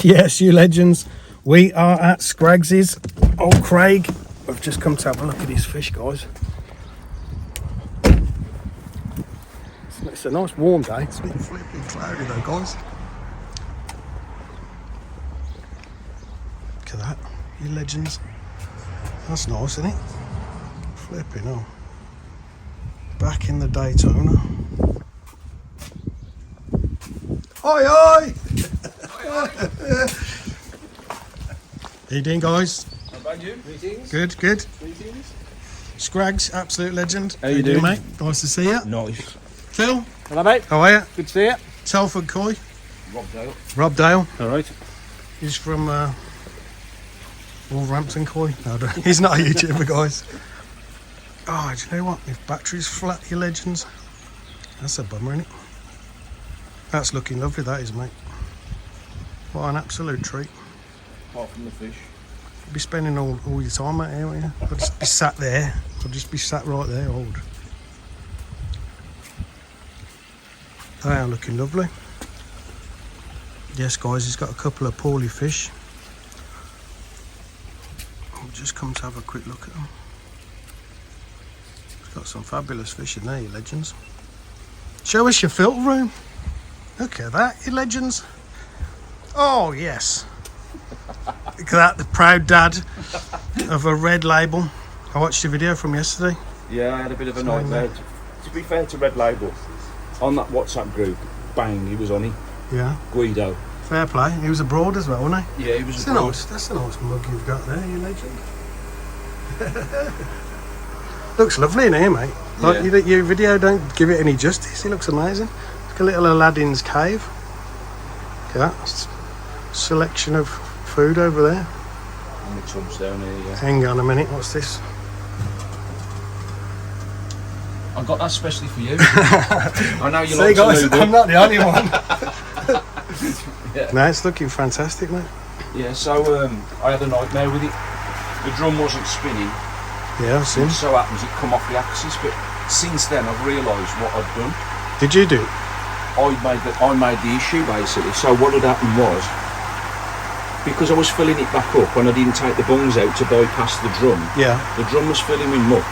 Yes, you legends. We are at Scraggs's. Old Craig. We've just come to have a look at his fish, guys. It's a nice warm day. It's a bit flipping cloudy though, guys. Look at that, you legends. That's nice, isn't it? Flipping hell. Back in the Daytona. Oi, oi! How you doing, guys? How about you? Greetings. Good, good. Greetings. Scraggs, absolute legend. How you doing, mate? Nice to see you. Nice. Phil, Hello, mate. how are you? Good to see you. Telford Koi. Rob Dale. Rob Dale. All right. He's from Wolverhampton Koi. No, he's not a YouTuber, guys. Oh, do you know what? If battery's flat, you legends. That's a bummer, isn't it? That's looking lovely, that is, mate. What an absolute treat. Apart from the fish. You'd be spending all your time out here, wouldn't you? I'd just be sat there. I'd just be sat right there, old. They are looking lovely. Yes, guys, he's got a couple of poorly fish. We'll just come to have a quick look at them. He's got some fabulous fish in there, you legends. Show us your filter room. Look at that, you legends. Oh, yes. Look at that, the proud dad of a red label. I watched your video from yesterday. Yeah, I had a bit of a nightmare. To be fair to Red Label, on that WhatsApp group, bang, he was on it. Yeah. Guido. Fair play. He was abroad as well, wasn't he? Yeah, he was abroad. That's a nice mug you've got there, you legend. Looks lovely in here, mate. Like, Yeah. your video don't give it any justice. It looks amazing. Like a little Aladdin's cave. Look at that. Selection of food over there. And the chumps down here, yeah. Hang on a minute, what's this? I got that especially for you. I know you like guys, to I'm not the only one. Yeah. No, it's looking fantastic, mate. Yeah, so I had a nightmare with it. The drum wasn't spinning. Yeah, I've seen. It so happens it come off the axis, but since then I've realised what I'd done. Did you do it? I made the issue basically. So what had happened was, because I was filling it back up and I didn't take the bungs out to bypass the drum, Yeah. the drum was filling with muck.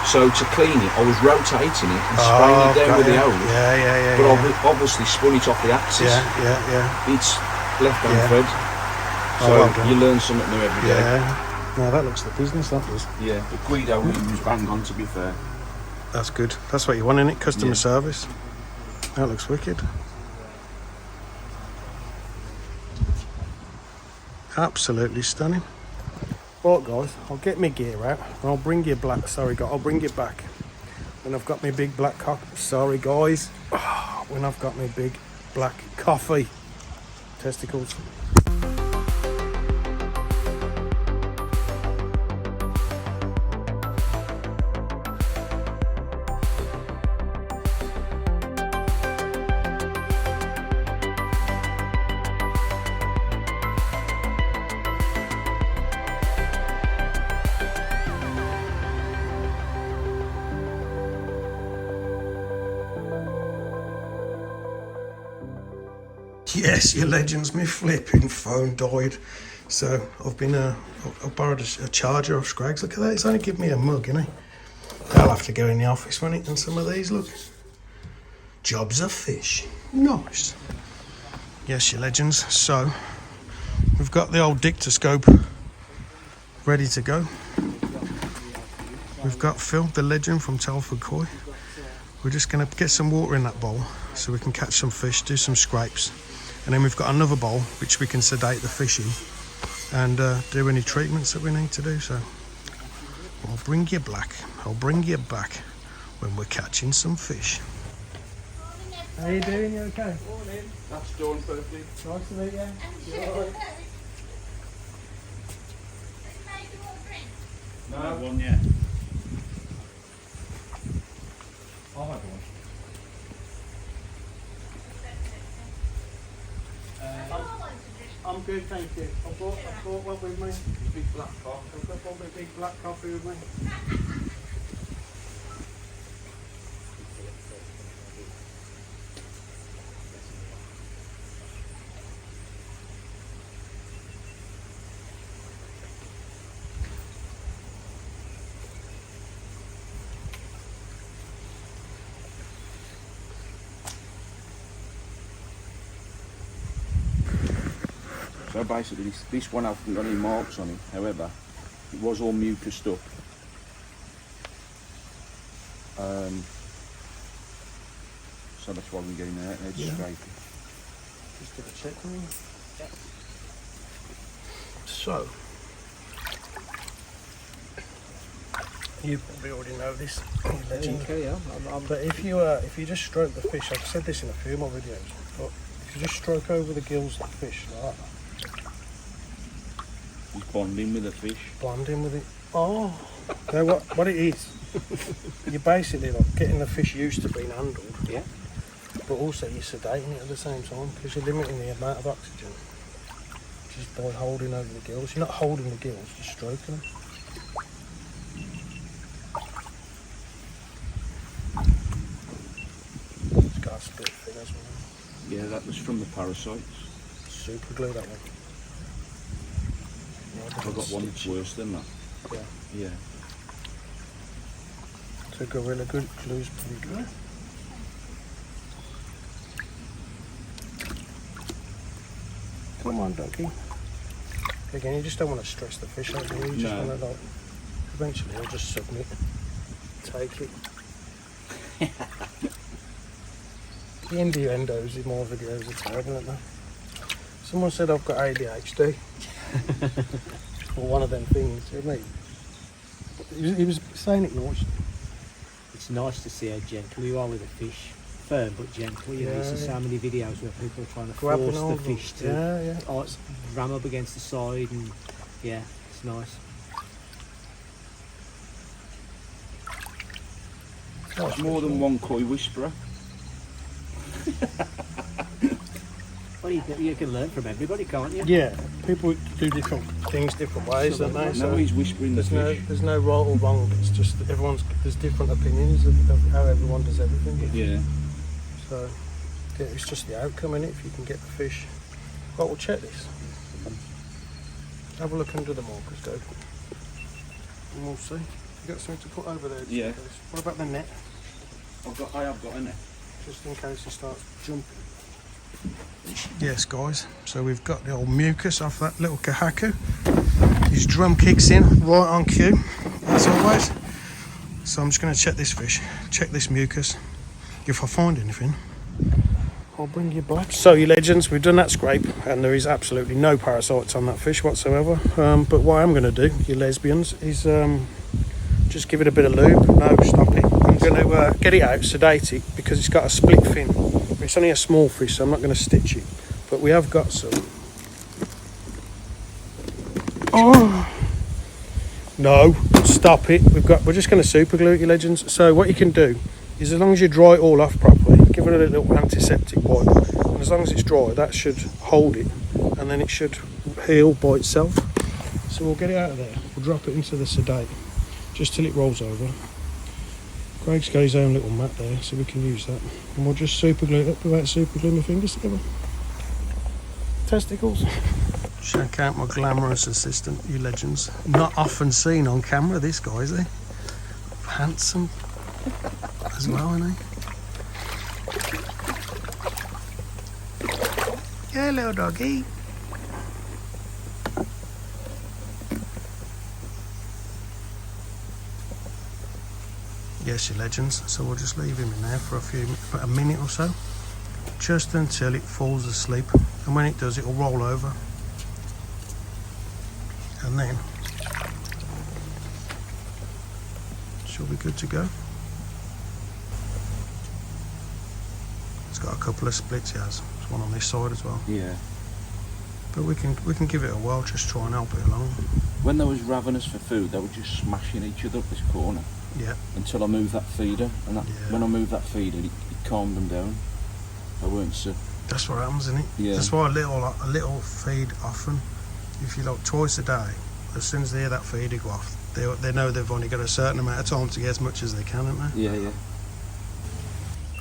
So to clean it, I was rotating it and spraying it down with the hose. Yeah. But I've obviously spun it off the axis. Yeah. It's left hand Yeah. thread. Oh, So well done. you learn something new every day. Yeah. No, that looks the business, that does. Yeah, but Guido was bang on, to be fair. That's good. That's what you want, innit? Customer Yeah. service. That looks wicked. Absolutely stunning. Right, guys, I'll get my gear out and I'll bring you black. Sorry, guys, I'll bring it back when I've got my big black sorry, guys. When I've got my big black coffee testicles. Yes, you legends, my flipping phone died. So I've been, I borrowed a charger off Scraggs. Look at that, it's only given me a mug, innit? I'll have to go in the office, won't it? And some of these, look. Jobs of fish. Nice. Yes, you legends. So, we've got the old dictoscope ready to go. We've got Phil, the legend from Telford Koi. We're just going to get some water in that bowl so we can catch some fish, do some scrapes. And then we've got another bowl which we can sedate the fish in and do any treatments that we need to do. So I'll bring you back when we're catching some fish. How you doing? You okay? Morning. That's Dawn perfectly. Nice to meet you. No, one yet. I'll have one. I'm good, thank you. I brought one with me. Big black cock. I've got one big black coffee with me. So basically this one hasn't got any marks on it, however, it was all mucused up. So that's why we're getting out and scraping. Just did a check on you. Yeah. So, you probably already know this, legend. Okay, yeah. But if you just stroke the fish, I've said this in a few of my videos, but if you just stroke over the gills of the fish like that, He's bonding with the fish. bonding with it. Oh, you know what it is? You're basically like getting the fish used to being handled. Yeah. But also you're sedating it at the same time because you're limiting the amount of oxygen just by holding over the gills. You're not holding the gills, you're stroking them. It's got a split thing as well. Yeah, that was from the parasites. Super glue, that one. I've got one that's worse than that. Yeah. Yeah. So Gorilla Glue's pretty good. Come on, donkey. Again, you just don't want to stress the fish out, do you? You just want to, like, eventually he'll just submit. Take it. The innuendos in more videos are terrible, aren't they? Someone said I've got ADHD. Or one of them things, you know what I mean? He was saying it Noice. It's nice to see how gentle you are with a fish. Firm but gentle. You know, you see so many videos where people are trying to Grabbing force the hold of fish to ram up against the side, and yeah, it's nice. There's more than one koi whisperer. Well, you can learn from everybody, can't you? Yeah, people do different things different ways, don't they? No, he's whispering the fish. There's no right or wrong. It's just that there's different opinions of how everyone does everything. Yeah. So yeah, it's just the outcome, innit? If you can get the fish. Right, we'll check this. Have a look under the markers, go. And we'll see. You got something to put over there? Yeah. What about the net? I have got a net. Just in case it starts jumping. Yes, guys. So we've got the old mucus off that little kahaku. His drum kicks in right on cue, as always. So I'm just going to check this fish, check this mucus. If I find anything, I'll bring you back. So, you legends, we've done that scrape, and there is absolutely no parasites on that fish whatsoever. But what I'm going to do, you lesbians, is just give it a bit of lube. No, stop it. I'm going to get it out, sedate it, because it's got a split fin. It's only a small fish, so I'm not going to stitch it. But we have got some. Oh no! Stop it. We're just going to super glue it, you legends. So what you can do is, as long as you dry it all off properly, give it a little antiseptic wipe, and as long as it's dry, that should hold it, and then it should heal by itself. So we'll get it out of there. We'll drop it into the sedate, just till it rolls over. Craig's got his own little mat there, so we can use that. And we'll just super glue it up without super gluing my fingers together. Testicles. Check out my glamorous assistant, you legends. Not often seen on camera, this guy, is he? Handsome as well, isn't he? Yeah, little doggy. Yes, you legends. So we'll just leave him in there for a minute or so, just until it falls asleep. And when it does, it will roll over, and then she'll be good to go. It's got a couple of splits, he has. There's one on this side as well. Yeah. But we can give it a whirl, just try and help it along. When they was ravenous for food, they were just smashing each other up this corner. Yeah. Until I moved that feeder, and when I moved that feeder, it calmed them down. They weren't so. That's what happens, isn't it? Yeah. That's why a little feed often, if you like twice a day, as soon as they hear that feeder go off, they know they've only got a certain amount of time to get as much as they can, haven't they? Yeah, yeah.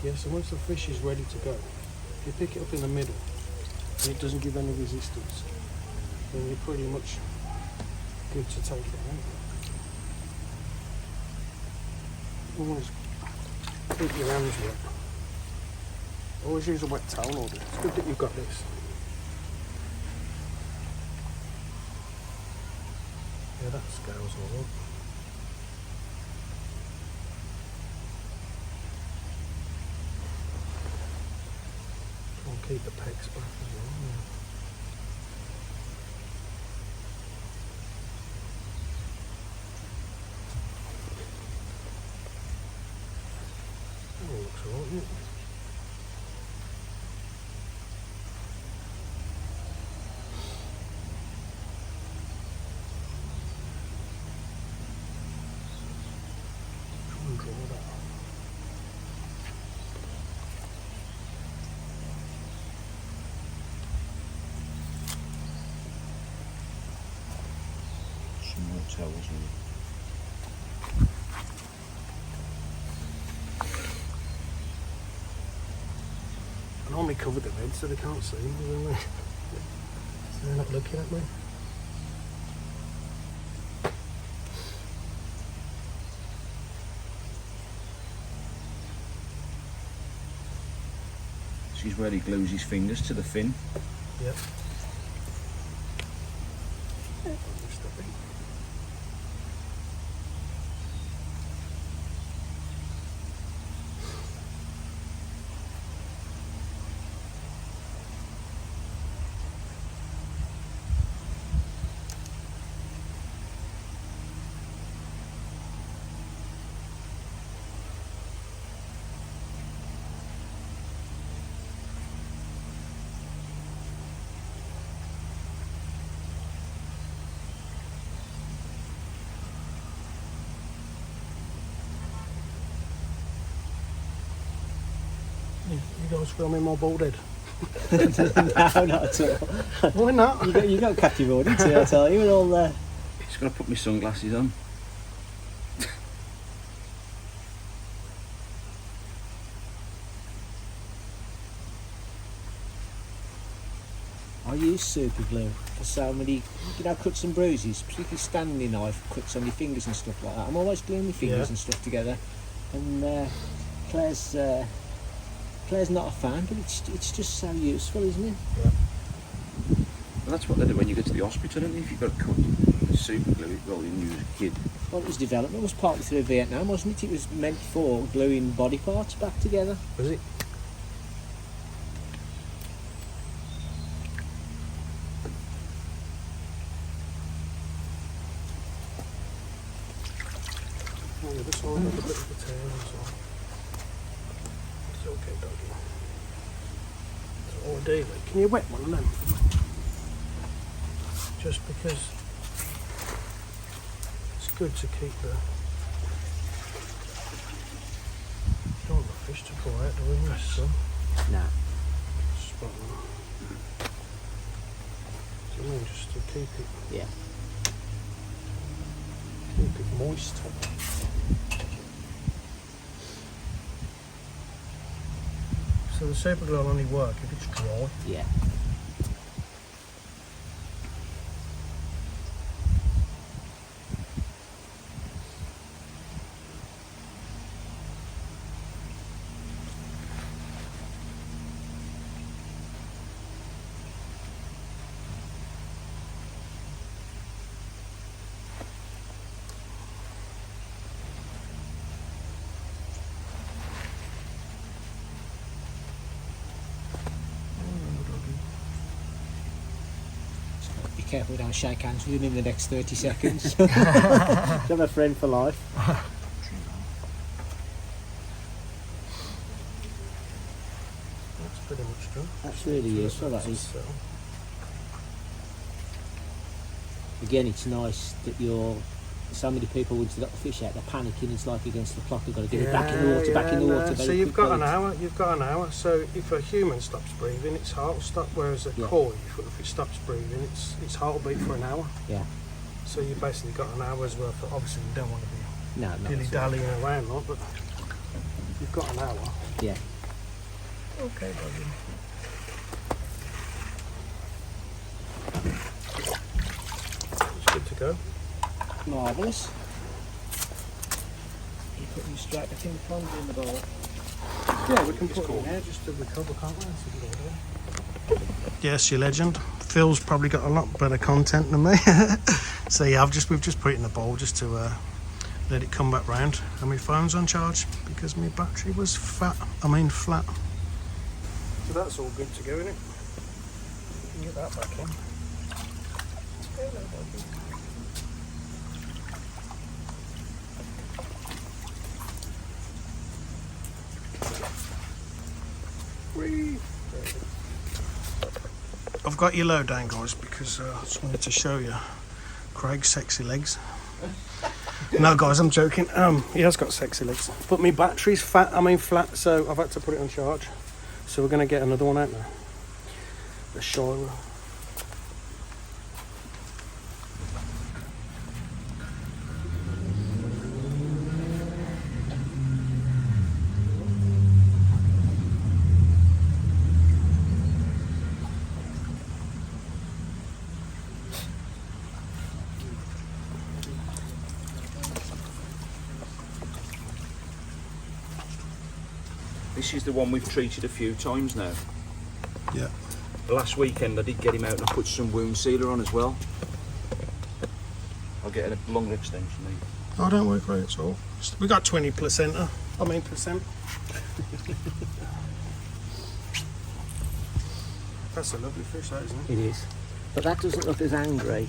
Yeah, so once the fish is ready to go, if you pick it up in the middle and it doesn't give any resistance, then you're pretty much good to take it out. Always keep your hands wet. Always use a wet towel, or it's good that you've got this. that scales all up. Try and keep the pecs back as well. Yeah. Oh, looks alright, isn't it? Try and draw that out. Some more towels in it. I normally cover the red so they can't see me, don't they? So they're not looking at me. This is where he glues his fingers to the fin. Yep. You guys filming my bald head? No, not at all. Why not? You got catty rodent too, I tell you. We're all there. Just gonna put my sunglasses on. I use super glue for so many, cuts and bruises, particularly Stanley knife cuts on your fingers and stuff like that. I'm always gluing my fingers and stuff together. And Claire's not a fan, but it's just so useful, isn't it? Yeah. Well, that's what they do when you go to the hospital, and if you've got a cut, super glue it well when you was a kid. Well, it was development, it was partly through Vietnam, wasn't it? It was meant for gluing body parts back together. Was it? Oh, the other side of a bit of the tail as well. It's okay, doggy. So, ideally, can you wet one of them? Just because it's good to keep the. You don't want the fish to go out, do we? So, Nah. spot on. So, I mean, just to keep it. Yeah. Keep it moist. So the super glue will only work if it's dry. Yeah. Be careful we don't shake hands with him in the next 30 seconds. I'm a friend for life. That's pretty much done. That's really useful, that is. So, Again, it's nice that so many people once they've got the fish out, they're panicking. It's like against the clock, they've got to get it back in the water, back in the water. So very you've got quickly. an hour. You've got an hour. So if a human stops breathing, its heart will stop. Whereas a koi, if it stops breathing, its heart will beat for an hour. Yeah. So you've basically got an hour's worth. Obviously, you don't want to be No, no. dilly dallying around, lot, but you've got an hour. Yeah. Okay, buddy. It's good to go. Marvellous. You put them straight back in the pond in the bowl. Yeah, we can put it in there just to recover, can't we? Yes, you legend. Phil's probably got a lot better content than me. So yeah, we've just put it in the bowl just to let it come back round. And my phone's on charge because my battery was flat. So that's all good to go, isn't it? You can get that back in. I've got your low down, guys, because I just wanted to show you Craig's sexy legs. No, guys, I'm joking. He has got sexy legs, but my battery's flat, so I've had to put it on charge. So we're going to get another one out now. The Shira. This is the one we've treated a few times now. Yeah. Last weekend I did get him out and I put some wound sealer on as well. I'll get a longer extension. Oh, don't worry, Craig, it's all. We got 20%. percent. That's a lovely fish, that, isn't it? It is, but that doesn't look as angry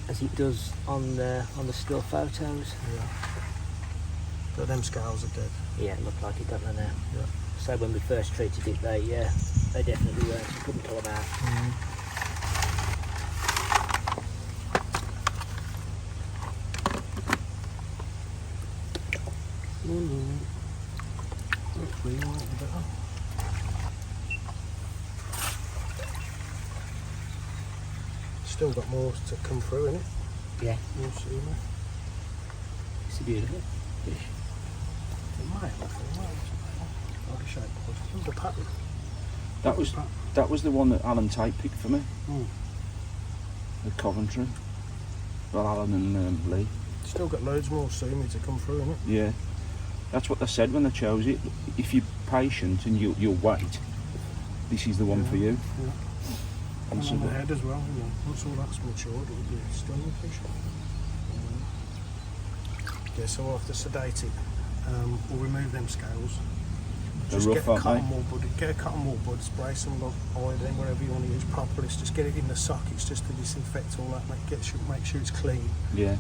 as it does on the still photos. Yeah. But them scales are dead. Yeah, it looked like it, don't they now? Yeah. So when we first treated it, they definitely weren't. You couldn't pull them out. Hopefully, you might be better. Still got more to come through, innit? Yeah, You'll see, mate. it's a beautiful fish. It might have, I'll be showing you. The pattern. That was the one that Alan Tate picked for me. At Coventry. Well, Alan and Lee. Still got loads more sumi to come through, innit? Yeah. That's what they said when they chose it. If you're patient and you'll wait, this is the one for you. Yeah. And on the head as well, once all that's matured, it'll be a stunning fish. Yeah, so we'll have to sedate it. We'll remove them scales. They're Just rough, get a aren't cotton wool bud, get a cotton wool bud, spray some iodine, whatever you want to use properly. Just get it in the sockets just to disinfect all that, make sure it's clean. Yeah.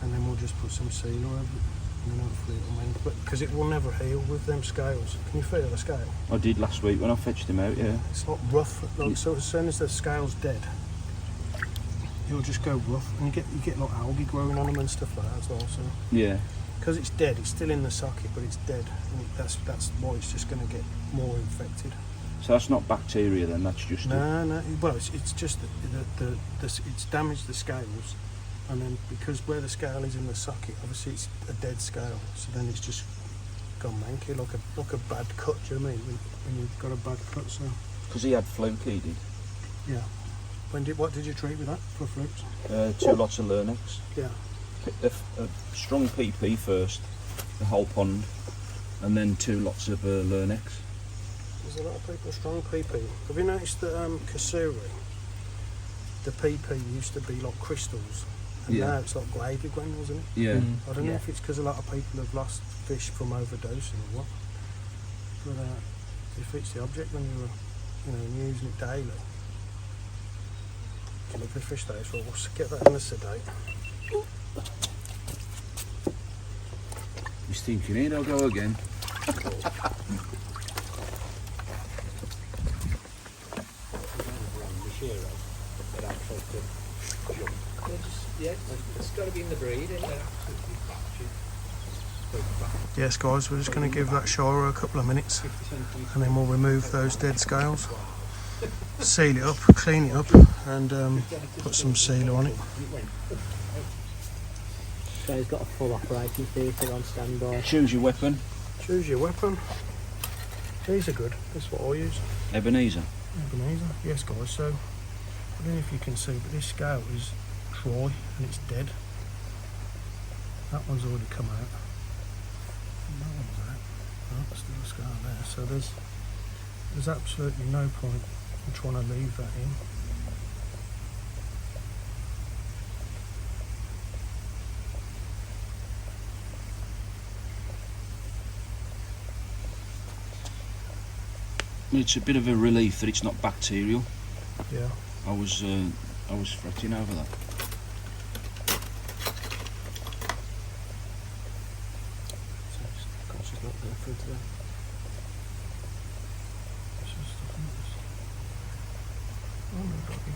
And then we'll just put some sealer over it. And then hopefully it'll mend. Because it will never heal with them scales. Can you feel the scale? I did last week when I fetched him out, yeah. It's not rough. So as soon as the scale's dead, it'll just go rough, and you get like algae growing on them and stuff like that as well. So Yeah. because it's dead, it's still in the socket, but it's dead, and that's why it's just going to get more infected. So that's not bacteria then, that's just No. Well, it's just it's damaged the scales, and then because where the scale is in the socket, obviously it's a dead scale, so then it's just gone manky, like a bad cut. Do you know what I mean? When you've got a bad cut, so because he had fluke, he did. yeah. What did you treat with that for fruits? 2 lots of Lernex. Yeah. A strong PP first, the whole pond, and then 2 lots of Lernex. There's a lot of people strong PP. Have you noticed that Kasuri, the PP used to be like crystals, and now it's like gravy granules, isn't it? Yeah. I don't know if it's because a lot of people have lost fish from overdosing or what, but it defeats the object when you're using it daily. Lovely fish that is. Well, we'll get that in the sedate. He's thinking, here I'll go again. It's got to be in the breed, isn't it? Yes, guys, we're just going to give that Shira a couple of minutes, and then we'll remove those dead scales, seal it up, clean it up, and put some sealer on it. So he's got a full operating theatre on standby. Choose your weapon. Choose your weapon. These are good. That's what I use. Ebenezer. Ebenezer. Yes, guys. So I don't know if you can see, but this scale is dry and it's dead. That one's already come out. And that one's out. Oh, there's still a scale there. So there's absolutely no point in trying to leave that in. It's a bit of a relief that it's not bacterial. Yeah. I was fretting over that. Gosh, it's not going through today. Oh, no, doggy.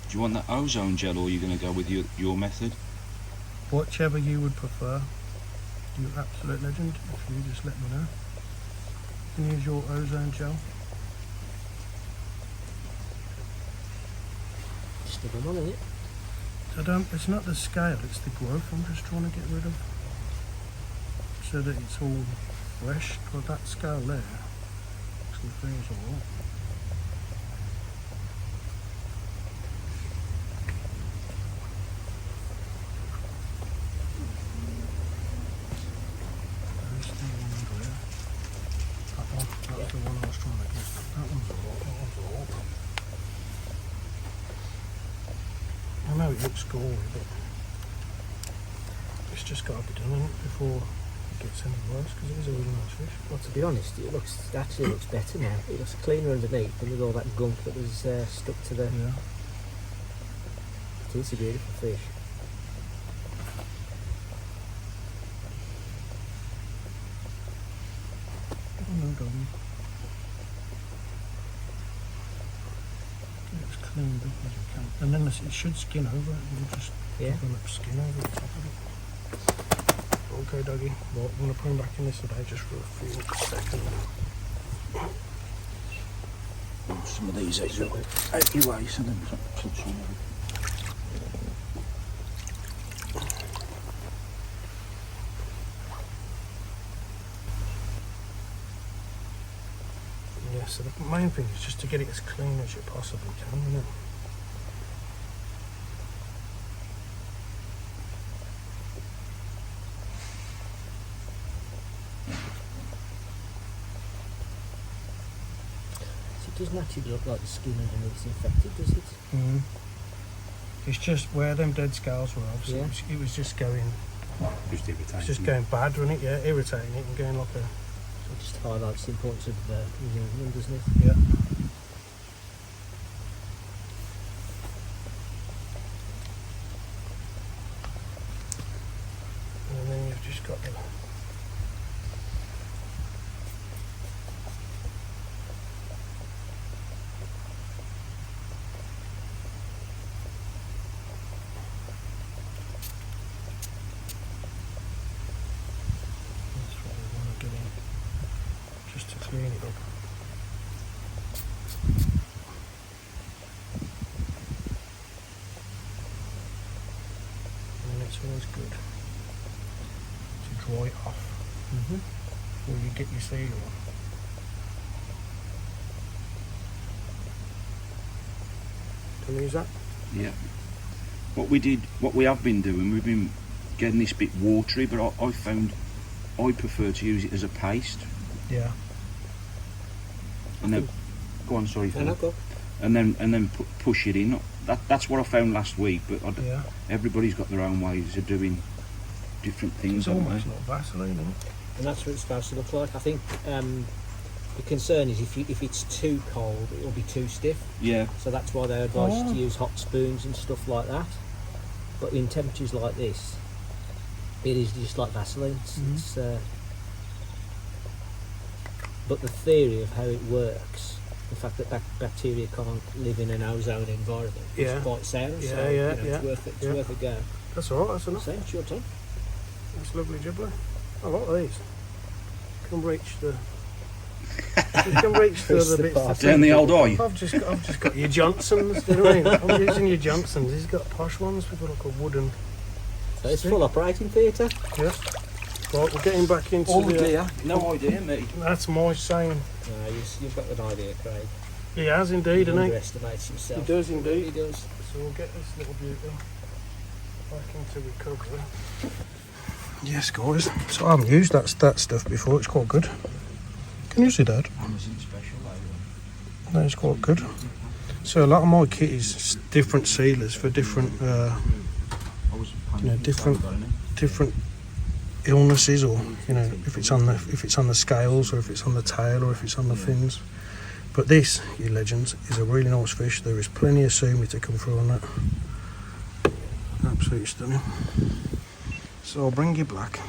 Do you want that ozone gel, or are you going to go with your method? Whichever you would prefer. You absolute legend. If you just let me know. You can use your ozone gel. Stick them on, isn't it? It's not the scale, it's the growth I'm just trying to get rid of. So that it's all fresh. Well, that scale there actually feels alright. There's the one there. That one, that's the one I was trying to get. That one's alright, that one's alright. I know it looks gory, but it's just got to be done, innit, before it gets any worse, because it is a really nice fish. Well, to be honest, it actually looks better now. It looks cleaner underneath than with all that gunk that was stuck to the... Yeah. It is a beautiful fish. Oh no, doggy. Get it as cleaned up as you can. And then it should skin over it, and just develop skin over the top of it. Okay, doggy. Well, I'm going to put him back in this today just for a few seconds. Some of these eggs are out your way, so then touch on them. Yeah, so the main thing is just to get it as clean as you possibly can, isn't it? It doesn't actually look like the skin underneath is infected, does it? Mm. It's just where them dead scales were, obviously. Yeah. It was just going... Just irritating. It's just going bad, wasn't it? Yeah, irritating it and going like a... It just highlights the importance of removing them, doesn't it? Yeah. And then you've just got the... That's what we want to get in, just to clean it up. And it's always good to dry it off before you get your seal on. Can we use that? Yeah. What we have been doing, we've been getting this bit watery, but I found I prefer to use it as a paste. Yeah. And then, go on, sorry. No, Phil. go. And then push it in. That's what I found last week. But Yeah. everybody's got their own ways of doing different things. It's haven't almost they? like Vaseline, isn't it? And that's what it's supposed to look like. I think the concern is if it's too cold, it'll be too stiff. Yeah. So that's why they advise you Oh. to use hot spoons and stuff like that. But in temperatures like this, it is just like Vaseline. It's, but the theory of how it works, the fact that bacteria can't live in an ozone environment, Yeah. is quite sound. Yeah, so yeah, you know, yeah. it's worth it. It's Yeah. worth a go. That's alright, that's enough. So it's your turn. That's lovely gibbler. I like these. Can reach the... You can reach the other bits. part. Down the old eye. I've just got your Johnsons, do you know what I mean? I'm using your Johnsons. He's got posh ones with like a wooden... So it's full operating theatre. Yeah. Right, we're getting back into Oh the... dear, no idea, mate. That's my saying. No, you've got an idea, Craig. He has indeed, He hasn't he? underestimates himself. He does indeed. He does. So we'll get this little beauty back into recovery. Yes, guys. So I haven't used that stuff before. It's quite good. Can you see that? No, it's quite good. So a lot of my kit is different sealers for different you know, different illnesses, or you know, if it's on the scales, or if it's on the tail, or if it's on the fins. But this, you legends, is a really nice fish. There is plenty of sumi to come through on that. Absolutely stunning. So I'll bring you back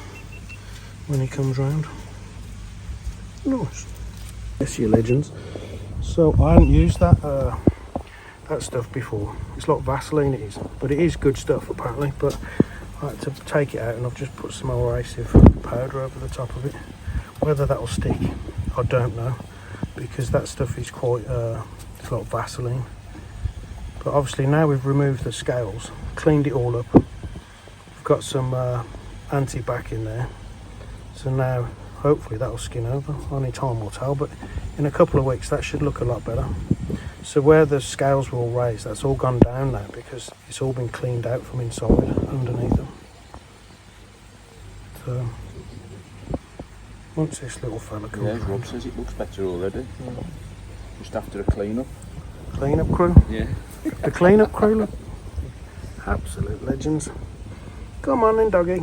when he comes round. Nice. Yes, you legends. So I hadn't used that stuff before. It's like Vaseline, it is, but it is good stuff apparently. But I had to take it out, and I've just put some abrasive powder over the top of it. Whether that'll stick, I don't know, because that stuff is quite it's like Vaseline. But obviously now we've removed the scales, cleaned it all up, we've got some anti-bac in there, so now hopefully that'll skin over. Only time will tell, but in a couple of weeks that should look a lot better. So where the scales were all raised, that's all gone down now because it's all been cleaned out from inside underneath them. So once this little fella comes Yeah, Rob says it looks better already. Just after a clean-up. Clean-up crew? Yeah. The clean-up crew, look. Absolute legends. Come on then, doggy.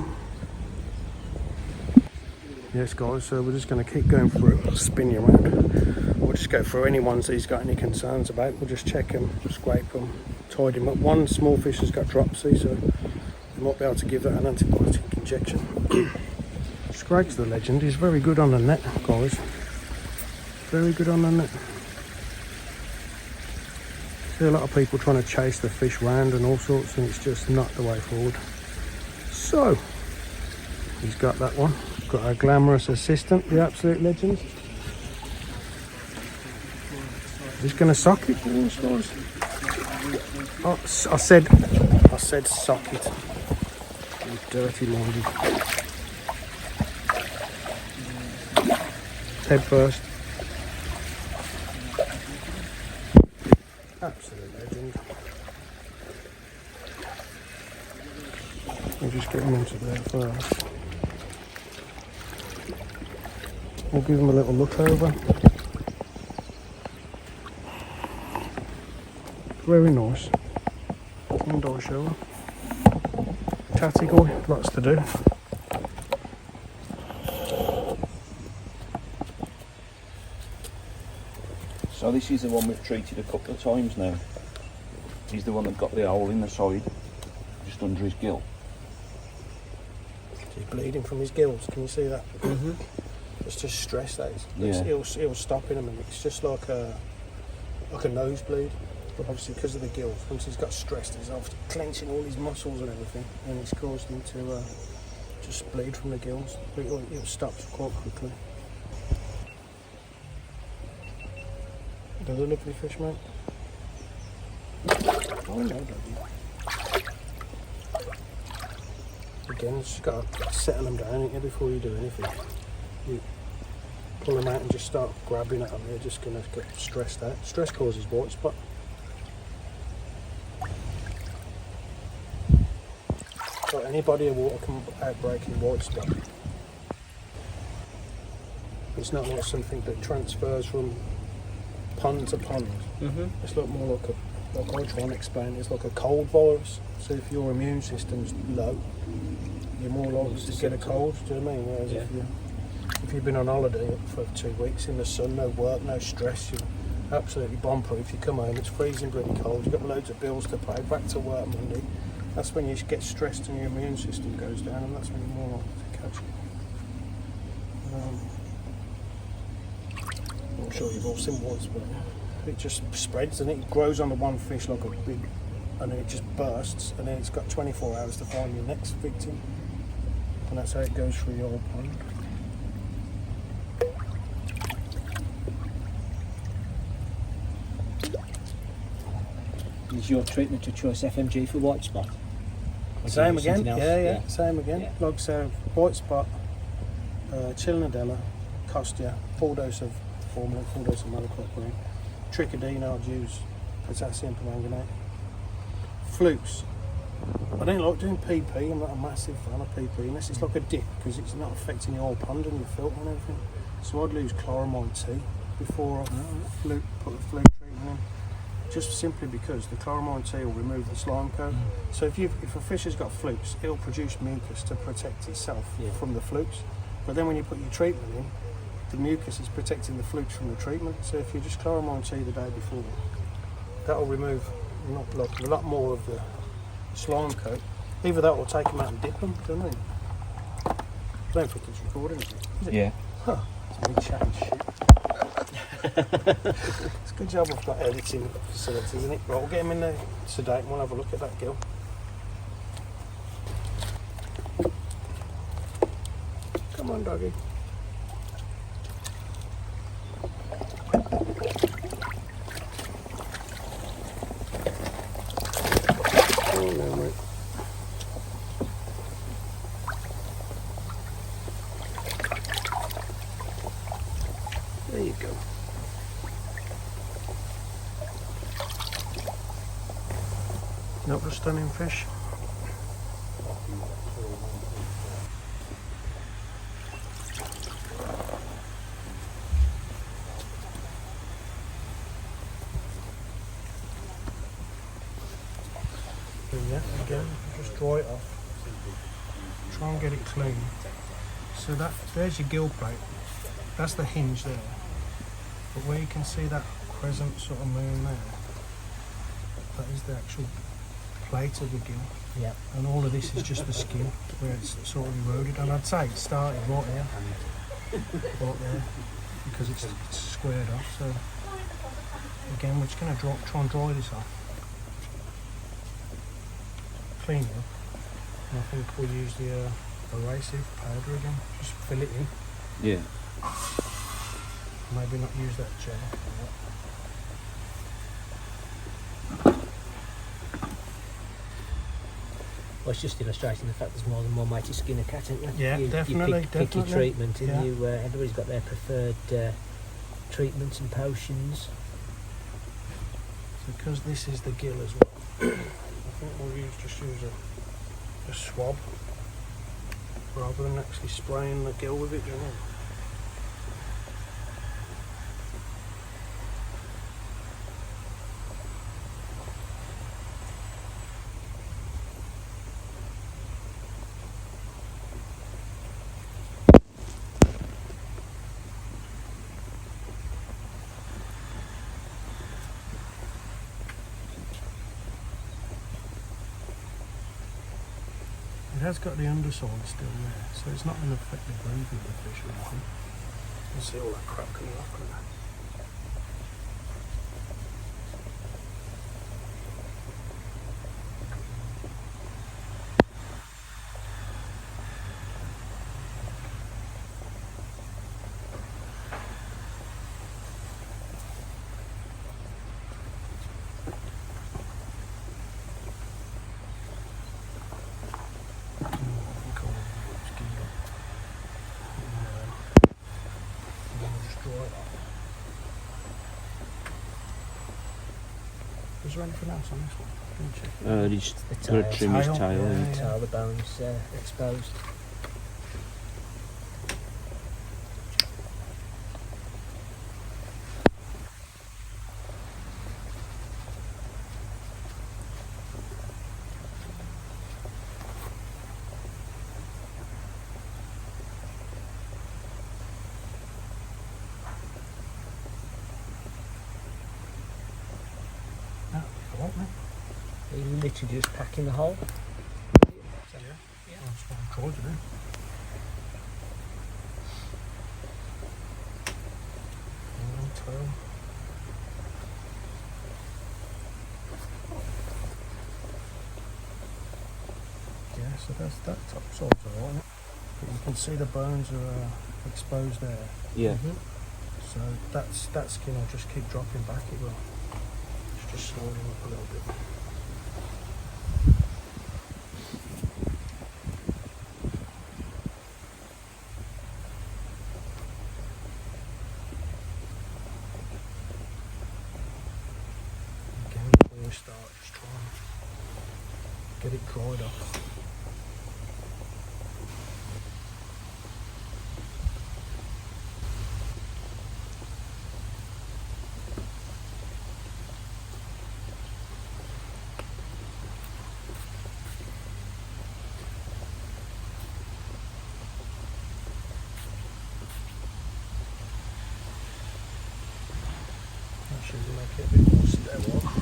Yes, guys, so we're just going to keep going through it. I'll spin you around. We'll just go through any ones he's got any concerns about. We'll just check them, scrape them, tidy them up. One small fish has got dropsy, so we might be able to give that an antibiotic injection. Scrag's the legend. He's very good on the net, guys. Very good on the net. See a lot of people trying to chase the fish round and all sorts, and it's just not the way forward. So, he's got that one. Got our glamorous assistant, the absolute legend. He's going to sock it for us, guys. Oh, I said sock it. You dirty laundry. Head first. Absolute legend. We'll just get him into there first. We'll give him a little look over. Very nice. Indoor shower. Tatty guy, lots to do. So this is the one we've treated a couple of times now. He's the one that got the hole in the side, just under his gill. He's bleeding from his gills, can you see that? Mm-hmm. It's just stress, that is. Yeah. It'll stop in a minute. It's just like a nosebleed, but obviously because of the gills, once he's got stressed, he's obviously clenching all his muscles and everything, and it's caused him to just bleed from the gills. But it'll stop quite quickly. Another lovely fish, mate. Oh no, doggy. Again, just got to settle them down, ain't you, before you do anything. You pull them out and just start grabbing at them, you're just going to get stressed out. Stress causes white spot. So any body of water can outbreak in white spot. It's not like something that transfers from pond to pond. Mm-hmm. It's like more like I try and explain, it's like a cold virus. So if your immune system's low, you're more likely to get a cold, do you know what I mean? Whereas if you've been on holiday for 2 weeks in the sun, no work, no stress, you're absolutely bomb-proof. You come home, it's freezing bloody cold, you've got loads of bills to pay, back to work Monday. That's when you get stressed and your immune system goes down, and that's when you're more likely to catch it. I'm sure you've all seen whites, but it just spreads and it grows on the one fish like a big, and then it just bursts, and then it's got 24 hours to find your next victim, and that's how it goes through your whole pond. Is your treatment to choice FMG for white spot? Or Same do you do again, something else? yeah, same again. Yeah. Like so, white spot, Chilnadella, Costia, full dose of formula, full dose of malachlorine. Trichodina, I'd use potassium permanganate. Flukes. I don't like doing PP, I'm not a massive fan of PP unless it's like a dip, because it's not affecting your whole pond and your filter and everything. So I'd lose chloramine T before I put a fluke treatment in. just simply because the chloramine tea will remove the slime coat. So if a fish has got flukes, it'll produce mucus to protect itself from the flukes. But then when you put your treatment in, the mucus is protecting the flukes from the treatment. So if you just chloramine tea the day before, that'll remove a lot more of the slime coat. Either that or take them out and dip them, don't you? I don't think it's recording, is it? Yeah. Huh. It's me chatting shit. It's a good job I've got editing facilities, isn't it? Right, we'll get him in there sedate and we'll have a look at that gill. Come on, doggy. Oh no, mate. There you go. Not a stunning fish. Yeah, again, just dry it off. Try and get it clean. So there's your gill plate. That's the hinge there. But where you can see that crescent sort of moon there, that is the actual plate of the gill. Yeah. And all of this is just the skin where it's sort of eroded. And I'd say it started right here, right there, because it's squared off. So again, we're just going to try and dry this off. Clean it. And I think we'll use the abrasive powder again. Just fill it in. Yeah. Maybe not use that gel. Well, it's just illustrating the fact there's more than one way to skin a cat, isn't there? Yeah, definitely, you pick your definitely. treatment, and everybody's got their preferred treatments and potions. Because this is the gill as well, I think we'll just use a swab rather than actually spraying the gill with it, you know. It has got the underside still there, so it's not going to affect the breathing of the fish or anything. You see all that crap coming off of that. Was there anything else on this one? Didn't you? He's The got to tail. trim his Tail, tail. yeah. Tail, the bones exposed. Are you literally just packing the hole? Yeah. That's what I'm trying to do. Tail. Yeah, so that top side's alright. But you can see the bones are exposed there. Yeah. So that skin will just keep dropping back. It will. It's just slowing up a little bit. Again, before we start, just try and get it dried off. Make it a bit more sterile.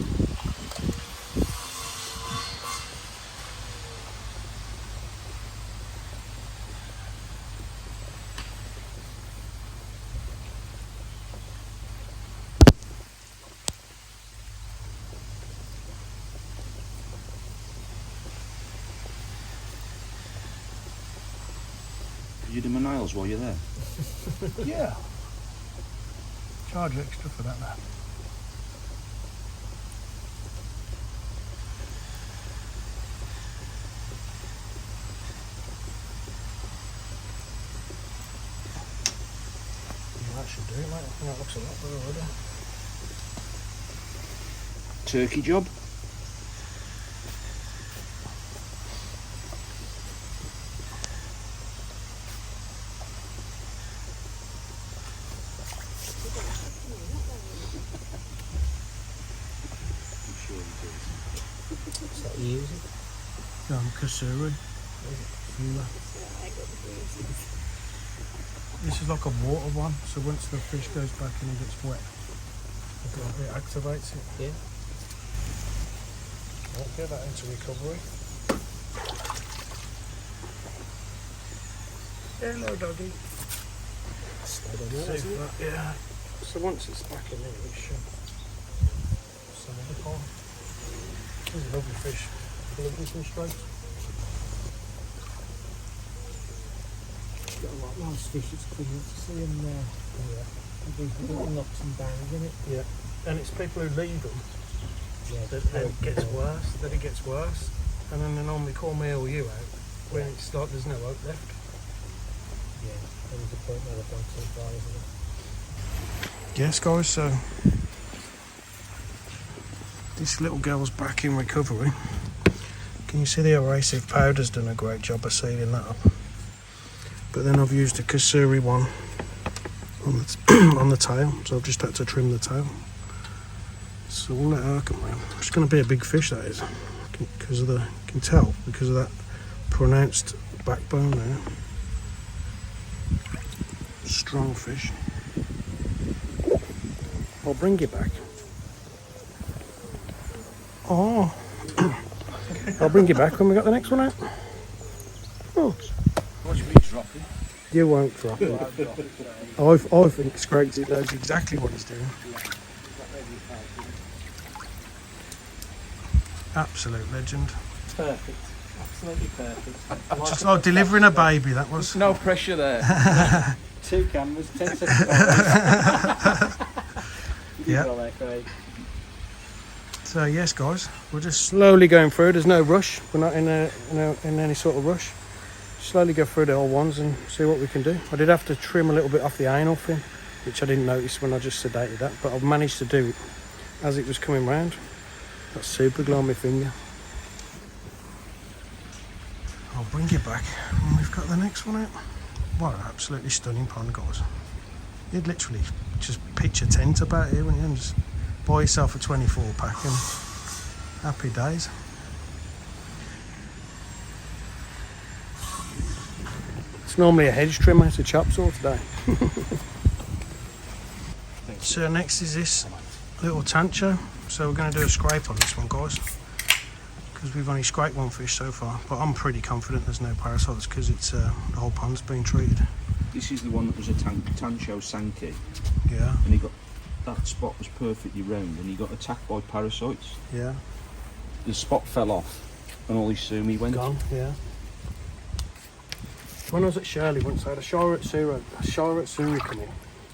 You do my nails while you're there. Yeah. Charge extra for that now. Yeah, that should do it, mate. I think that looks a lot better already. Turkey job. Is that you using? Kasuri. This is like a water one, so once the fish goes back in and gets wet, it activates it. Yeah. I'll get that into recovery. Hello, doggy. Yeah. So once it's back in there, it should solidify. This is a lovely fish. Lovely fish stripes. Got a lot of nice fish. It's cool to see them there. Yeah. Little ups and downs in it. Yeah. And it's people who leave them Yeah. that then it gets worse. That it gets worse, and then they normally call me or you out when it's like there's no hope left. Yeah. There's a point where they've gone too far, isn't it? Yes, guys. So this little girl's back in recovery. Can you see the abrasive powder's done a great job of sealing that up? But then I've used a Kasuri one on the, on the tail, so I've just had to trim the tail. So we'll let her come around. It's going to be a big fish, that is, because of the, you can tell, because of that pronounced backbone there. Strong fish. I'll bring you back. Oh. I'll bring you back when we got the next one out. Oh. Watch me dropping. You won't drop it. I think Scraggsy knows exactly what he's doing. Absolute legend. Perfect. Absolutely perfect. Just like delivering a baby, that was. No pressure there. 2 cameras, 10 seconds. Yeah. Well there, Craig. So yes, guys, we're just slowly going through. There's no rush. We're not in any sort of rush. Slowly go through the old ones and see what we can do. I did have to trim a little bit off the anal fin, which I didn't notice when I just sedated that, but I've managed to do it as it was coming round. Got super glue on my finger. I'll bring you back when we've got the next one out. What an absolutely stunning pond, guys. You'd literally just pitch a tent about here, wouldn't you, and just buy yourself a 24 pack and happy days. It's normally a hedge trimmer, it's a chop saw today. So next is this little tancho. So we're going to do a scrape on this one, guys, because we've only scraped one fish so far, but I'm pretty confident there's no parasites because it's the whole pond's been treated. This is the one that was a Tancho Sankey, Yeah, and he got, that spot was perfectly round, and he got attacked by parasites. yeah, The spot fell off, and all his sumi went. gone, yeah. When I was at Shirley once, I had a Shara at Suri come in,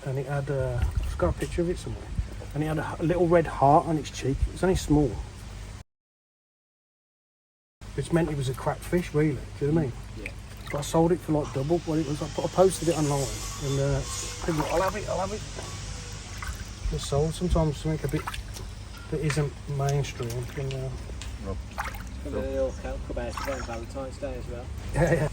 and it had, I've got a picture of it somewhere, and it had a little red heart on its cheek. It was only small, which meant it was a cracked fish, really. Do you know what I mean? Yeah. But I sold it for like double what it was. I posted it online, and people, I'll have it. It's sold sometimes something a bit that isn't mainstream. And, And then they'll come out on Valentine's Day as well. yeah.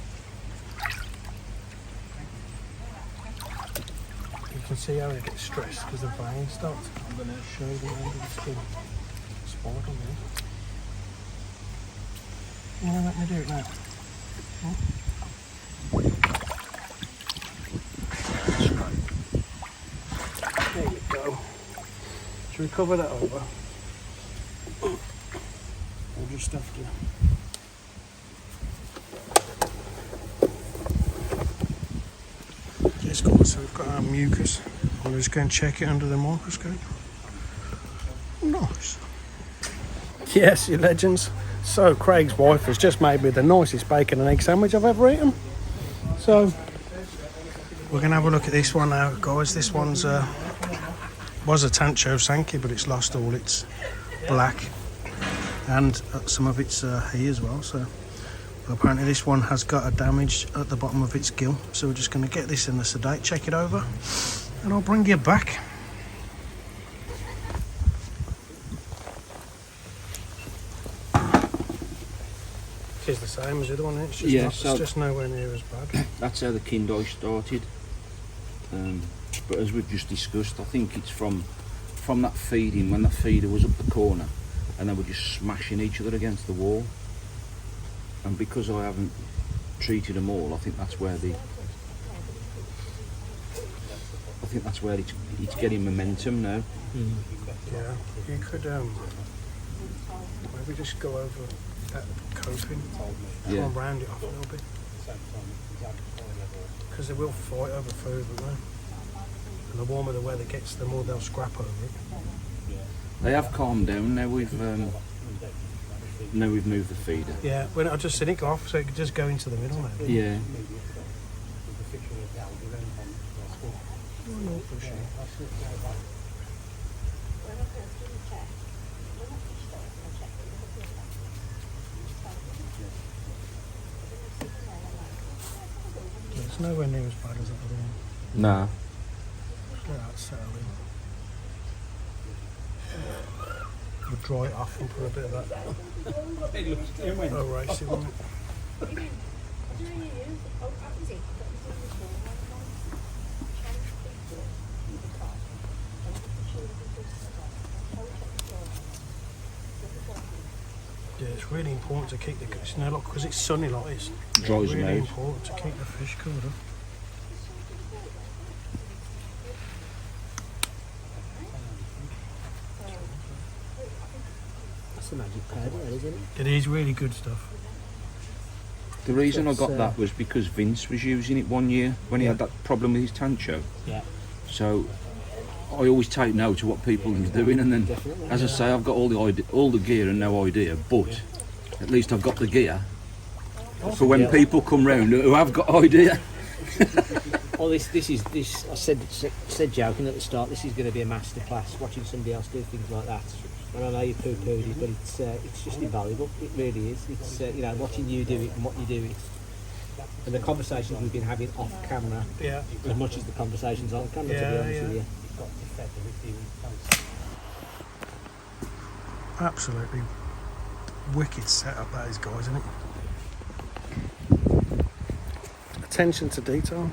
You can see how it gets stressed because the vein starts. I'm going to show you under the skin. Spot on there. Yeah, let me do it now. There you go. Should we cover that over? We'll just have to. Yes, guys, so we've got our mucus. I'm just going to check it under the microscope. Nice. Yes, you legends. So, Craig's wife has just made me the nicest bacon and egg sandwich I've ever eaten. So, we're going to have a look at this one now, guys. This one's was a Tancho Sankey, but it's lost all its black and some of its hay as well. So, apparently this one has got a damage at the bottom of its gill. So we're just going to get this in the sedate, check it over, and I'll bring you back. It is the same as the other one, it's just, Yeah, it's just nowhere near as bad. That's how the Kindoi started. But as we've just discussed, I think it's from that feeding, when the feeder was up the corner and they were just smashing each other against the wall. And because I haven't treated them all, I think that's where it's getting momentum now. Yeah, you could maybe just go over that coping, try and round it off a little bit, because they will fight over food, won't they? And the warmer the weather gets, the more they'll scrap over it. They have calmed down now. We've moved the feeder. Yeah, when I just seen it go off, so it could just go into the middle now. Yeah. It's nowhere near as bad as that other one. Nah. Let that settle in. We'll dry it off and put a bit of that. Oh, racy, won't it? Yeah, it's really important to keep the snow lock because it's sunny like this. Dries them really out. important to keep the fish covered up. That's a magic powder, isn't it? It is really good stuff. The reason I That's, got that was because Vince was using it one year when he had that problem with his Tancho. Yeah. So I always take note of what people are doing, and then, Definitely, as I say, I've got all the gear and no idea, but at least I've got the gear for when people come round who have got idea. Well, this I said joking at the start. This is going to be a masterclass. Watching somebody else do things like that. And I know you poo-pooed it, but it's just invaluable. It really is. It's watching you do it and what you do it, and the conversations we've been having off camera, Yeah. as much as the conversations on camera. To be honest with you. Absolutely wicked setup that is, guys, isn't it? Attention to detail.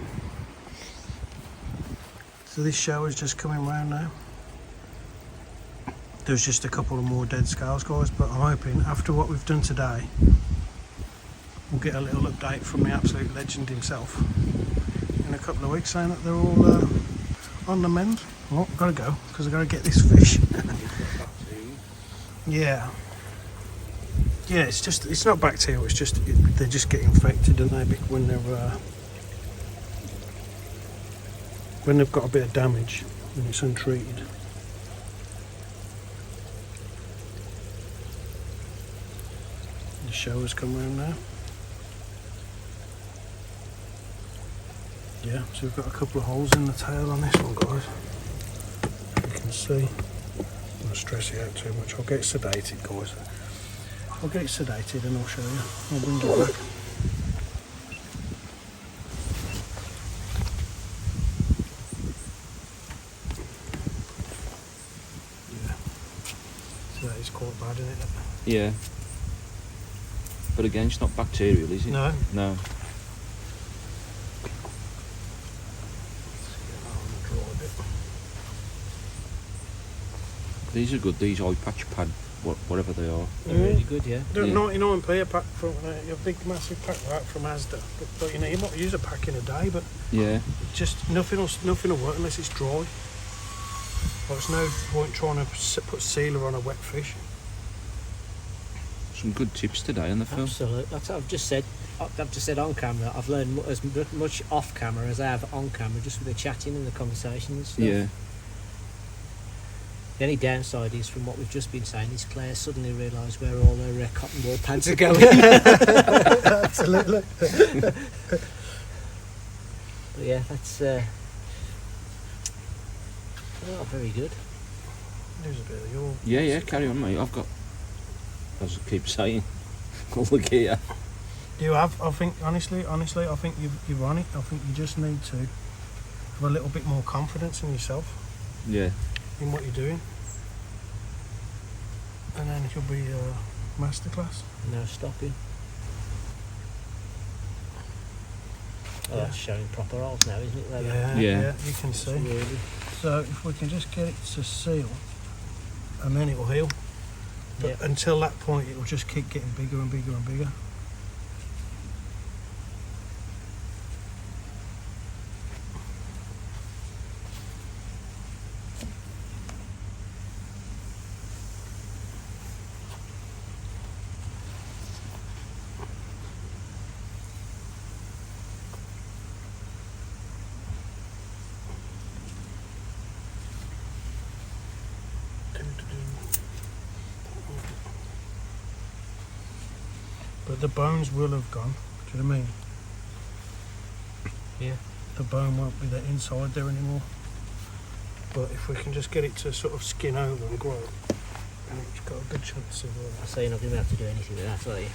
So this shower's just coming round now. There's just a couple of more dead scales, guys, but I'm hoping after what we've done today, we'll get a little update from the absolute legend himself in a couple of weeks saying that they're all on the mend. Oh, I've got to go because I've got to get this fish. Yeah. Yeah, it's not bacterial, it's just, they just get infected, don't they, when they've got a bit of damage, when it's untreated. The shower's come round now. Yeah, so we've got a couple of holes in the tail on this one, guys. You can see. I'm not stress it out too much. I'll get it sedated, guys. I'll get it sedated and I'll show you. I'll bring it back. Yeah. So that is quite bad, isn't it? Yeah. But again, it's not bacterial, is it? No. No. These are good, these eye patch pad, whatever they are. They're really good, yeah. They're Yeah. 99p a pack from a big massive pack like that from Asda. But you know, you might use a pack in a day, but Yeah. just nothing will work unless it's dry. There's no point trying to put sealer on a wet fish. Some good tips today on the film. Absolutely. That's what I've just said. I've just said on camera. I've learned as much off camera as I have on camera, just with the chatting and the conversations and stuff. Yeah. The only downside is, from what we've just been saying, is Claire suddenly realised where all her cotton wool pads are going. Absolutely. But yeah, that's oh, very good. There's a bit of your... Yeah, carry on, mate. I've got, as I keep saying, all the gear. You have, I think, honestly, I think you've run it. I think you just need to have a little bit more confidence in yourself, Yeah. in what you're doing. And then you'll be masterclass. No stopping. Oh, that's showing proper holes now, isn't it? There? Yeah, you can see. Really. So if we can just get it to seal, and then it will heal. But Yep. until that point, it will just keep getting bigger and bigger and bigger. But the bones will have gone. Do you know what I mean? Yeah. The bone won't be there inside there anymore. But if we can just get it to sort of skin over and grow, then it's got a good chance of... I say you're not going to be able to do anything with that, are you?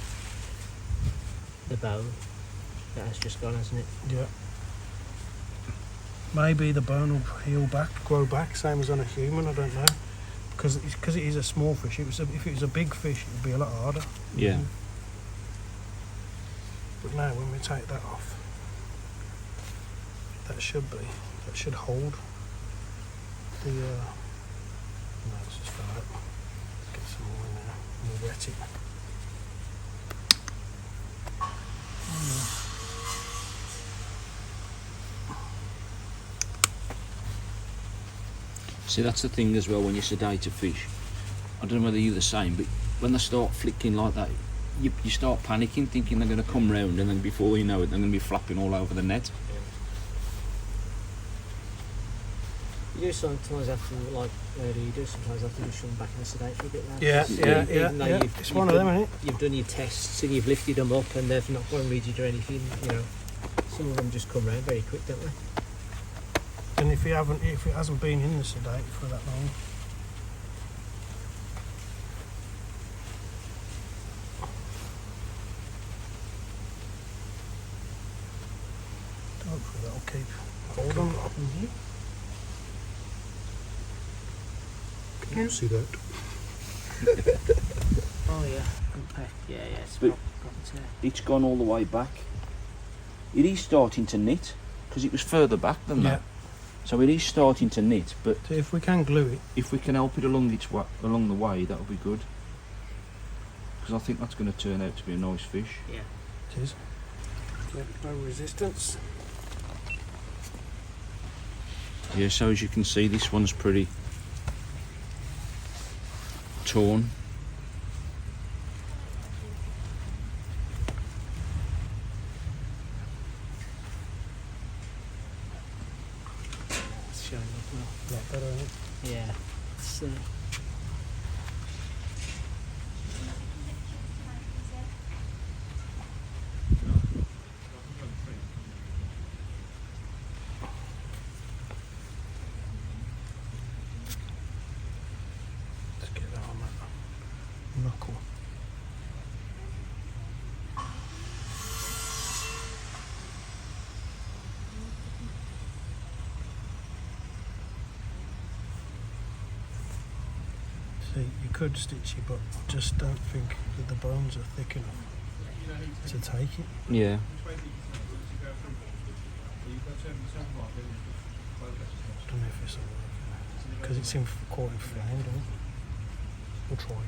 The bone. That has just gone, hasn't it? Yeah. Maybe the bone will heal back, grow back, same as on a human, I don't know. Because it is a small fish. If it was a big fish, it would be a lot harder. Yeah. But now when we take that off, that should hold the, no, it's just fell out. Let's get some more in there, and we'll wet it. See, that's the thing as well when you sedate a fish. I don't know whether you're the same, but when they start flicking like that, you start panicking, thinking they're going to come round, and then before you know it, they're going to be flapping all over the net. You do sometimes have to, like you do sometimes have to just shove them back in the sedate for a bit. Like, Yeah. Even though It's one of them, isn't it? You've done your tests and you've lifted them up and they've not gone rigid or anything. You know, some of them just come round very quick, don't they? And if it hasn't been in the sedate for that long. Hopefully that'll keep hold on. Can you see that? Oh yeah, okay. Yeah, it's But- proper tear. It's gone all the way back. It is starting to knit, because it was further back than that. So it is starting to knit, but So if we can glue it, if we can help it along along the way, that'll be good. Because I think that's going to turn out to be a nice fish. Yeah. it is. No resistance. Yeah, so as you can see, this one's pretty torn. It's showing up well. A lot better, isn't it? Yeah. It's, Let's get that on that knuckle. See, you could stitch it, but I just don't think that the bones are thick enough to take it. Yeah. I don't know if it's all right, because it's quite inflamed, isn't it? We'll try it.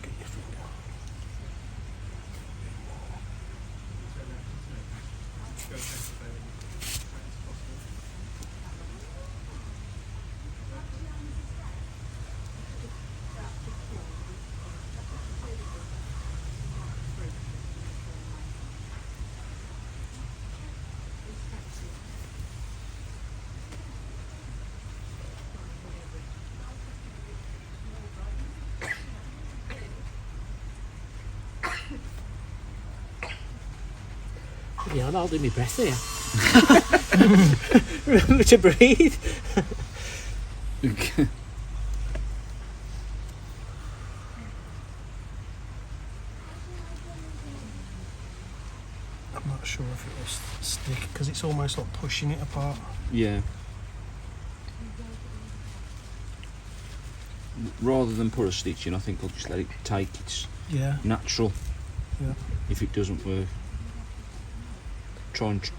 Get your finger. Yeah, I'm holding my breath here. Remember to breathe. I'm not sure if it will stick because it's almost like pushing it apart. Yeah. Rather than put a stitch in, I think I'll just let it take its Yeah. natural. Yeah. If it doesn't work, try and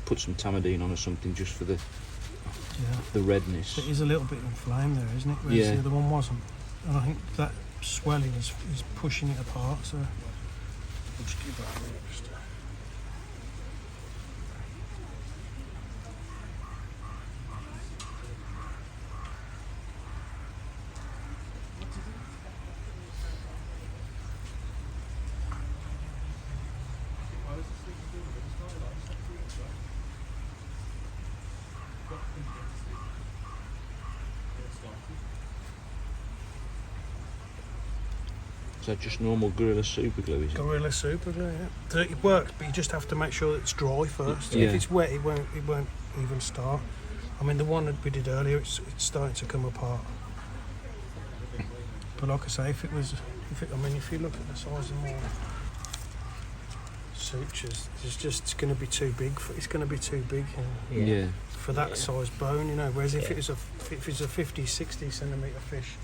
put some tamidine on or something just for the redness. It is a little bit inflamed there, isn't it? Whereas Yeah. the other one wasn't. And I think that swelling is pushing it apart, so I'll just give that a minute. Is that just normal Gorilla Super Glue, is it? Gorilla Super Glue, yeah. So it works, but you just have to make sure that it's dry first. Yeah. If it's wet, it won't even start. I mean, the one that we did earlier, it's starting to come apart. But like I say, if you look at the size of my sutures, it's going to be too big. It's going to be too big Yeah. for that size bone, you know. Whereas if it's a 50, 60 centimetre fish,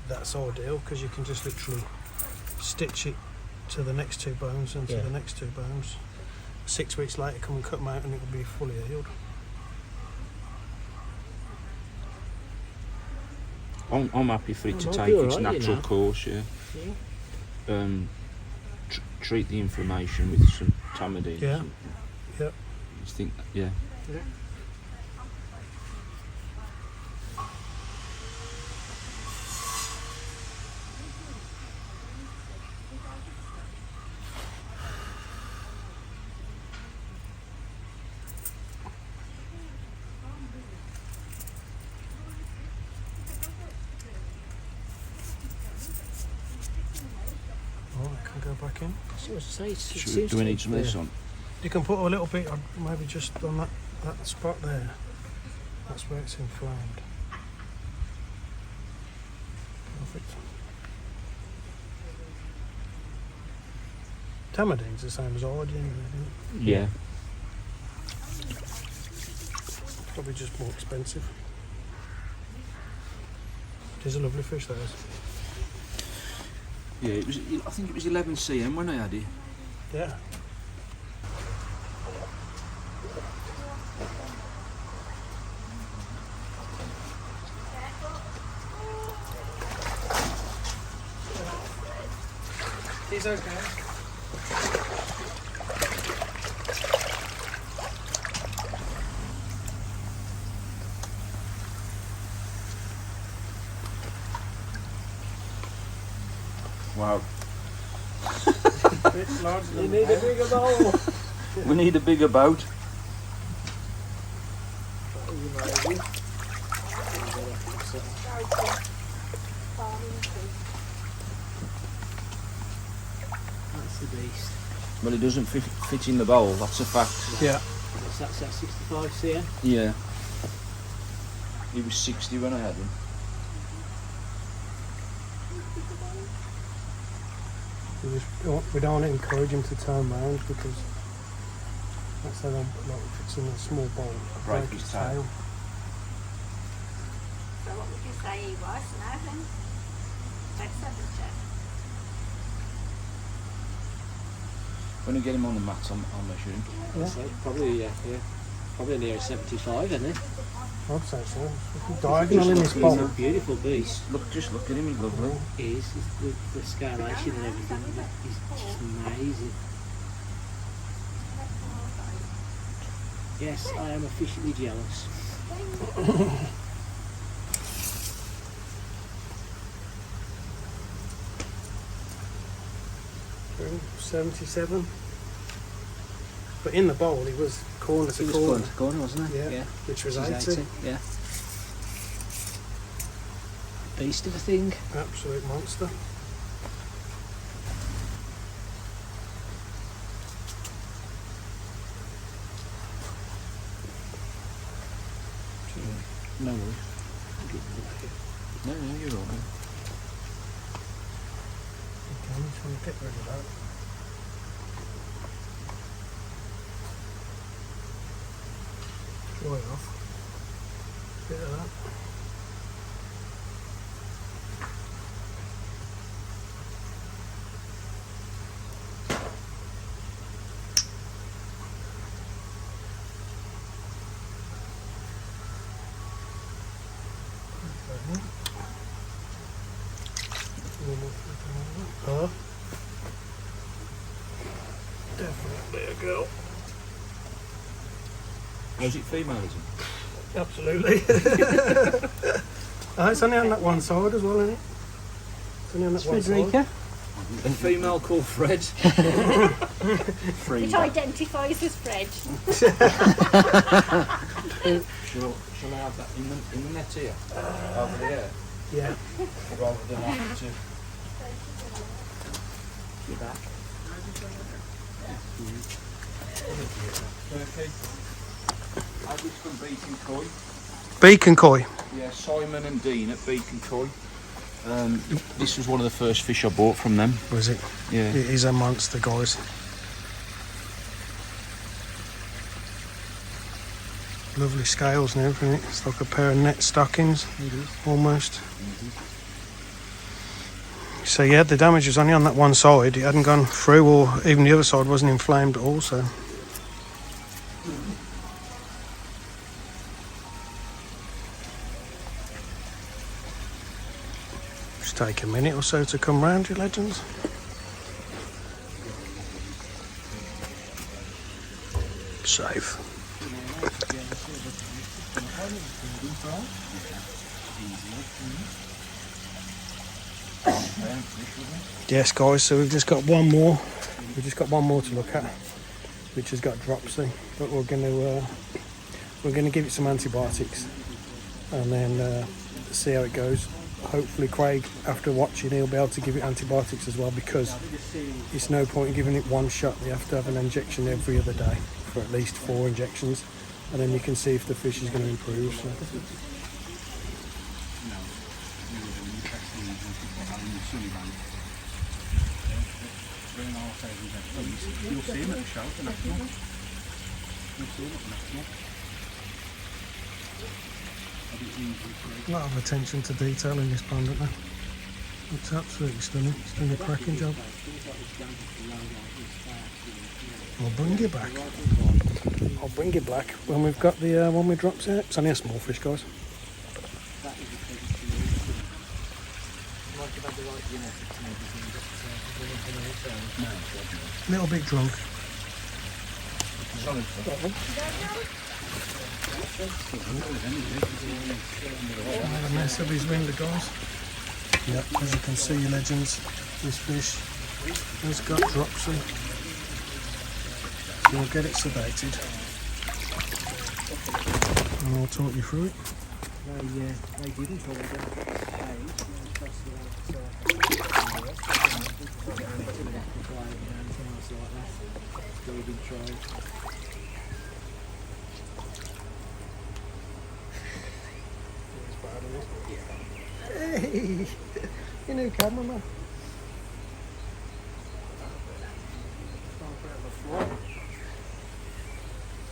that's ideal because you can just literally stitch it to the next two bones and to the next two bones. 6 weeks later, come and cut them out and it will be fully healed. I'm happy for it to might take be its alright, natural course, yeah. Treat the inflammation with some tamidine. Yeah. Or something. Yep. Just think, yeah. Oh, I can go back in. Do we need some of this on? You can put a little bit on, maybe just on that spot there. That's where it's inflamed. Perfect. Tamidine's the same as iodine, isn't it? Yeah. Probably just more expensive. It is a lovely fish, that is. Yeah, I think it was 11 cm when I had it. Yeah. He's okay. Wow. It's larger You than need a bigger bowl. We need a bigger boat. That's the beast. Well, it doesn't fit in the bowl, that's a fact. Yeah. That's that 65 cm. Yeah. He was 60 when I had him. We don't want to encourage him to turn round because that's how like if it's in a small bowl, Break his tail. So what would you say he was now then? Let's have a check. When I get him on the mat, I'll measure him. So probably, probably near 75, isn't it? I'd say so. Diagonal in this He's bowl. a beautiful beast. Just look at him, he's lovely. He is. The scalation and everything is just amazing. Yes, I am officially jealous. 77. But in the bowl, he was corner to He was corner. corner to corner, wasn't he? Yeah, which was 80. 80. Yeah. Beast of a thing. Absolute monster. No worries. No, you're all right. Okay, I'm trying to get rid of that. Dry off. Bit of that. Huh? Definitely a girl. Oh, is it female, is it? Absolutely. It's only on that one side as well, isn't it? It's only on that one Frederica. side. A female called Fred. It identifies as Fred. Shall I have that in the net here? Over there? Yeah. Rather than have to... You're back. How this from Beacon Koi? Beacon Koi. Yeah, Simon and Dean at Beacon Koi. This was one of the first fish I bought from them. Was it? Yeah. It is a monster, guys. Lovely scales and everything. It's like a pair of net stockings, almost. So yeah, the damage was only on that one side. It hadn't gone through, or even the other side wasn't inflamed at all. So just take a minute or so to come round, you legends. Safe. Yes, guys, so we've just got one more. We've just got one more to look at, which has got dropsy. But we're gonna give it some antibiotics and then see how it goes. Hopefully Craig, after watching, he'll be able to give it antibiotics as well, because it's no point in giving it one shot. You have to have an injection every other day for at least 4 injections, and then you can see if the fish is going to improve. So. You'll see him at the show, the national. You'll see him at the national. A lot of attention to detail in this pond, isn't there? It's absolutely stunning. It's doing a cracking job. I'll bring you back. I'll bring you back when we've got the one with drops out. It's only a small fish, guys. Little bit drunk. A mess of his winder, guys. Yep, as you can see, you legends, this fish has got dropsy. So we'll get it sedated and I'll talk you through it. They didn't put it Hey, you new cameraman.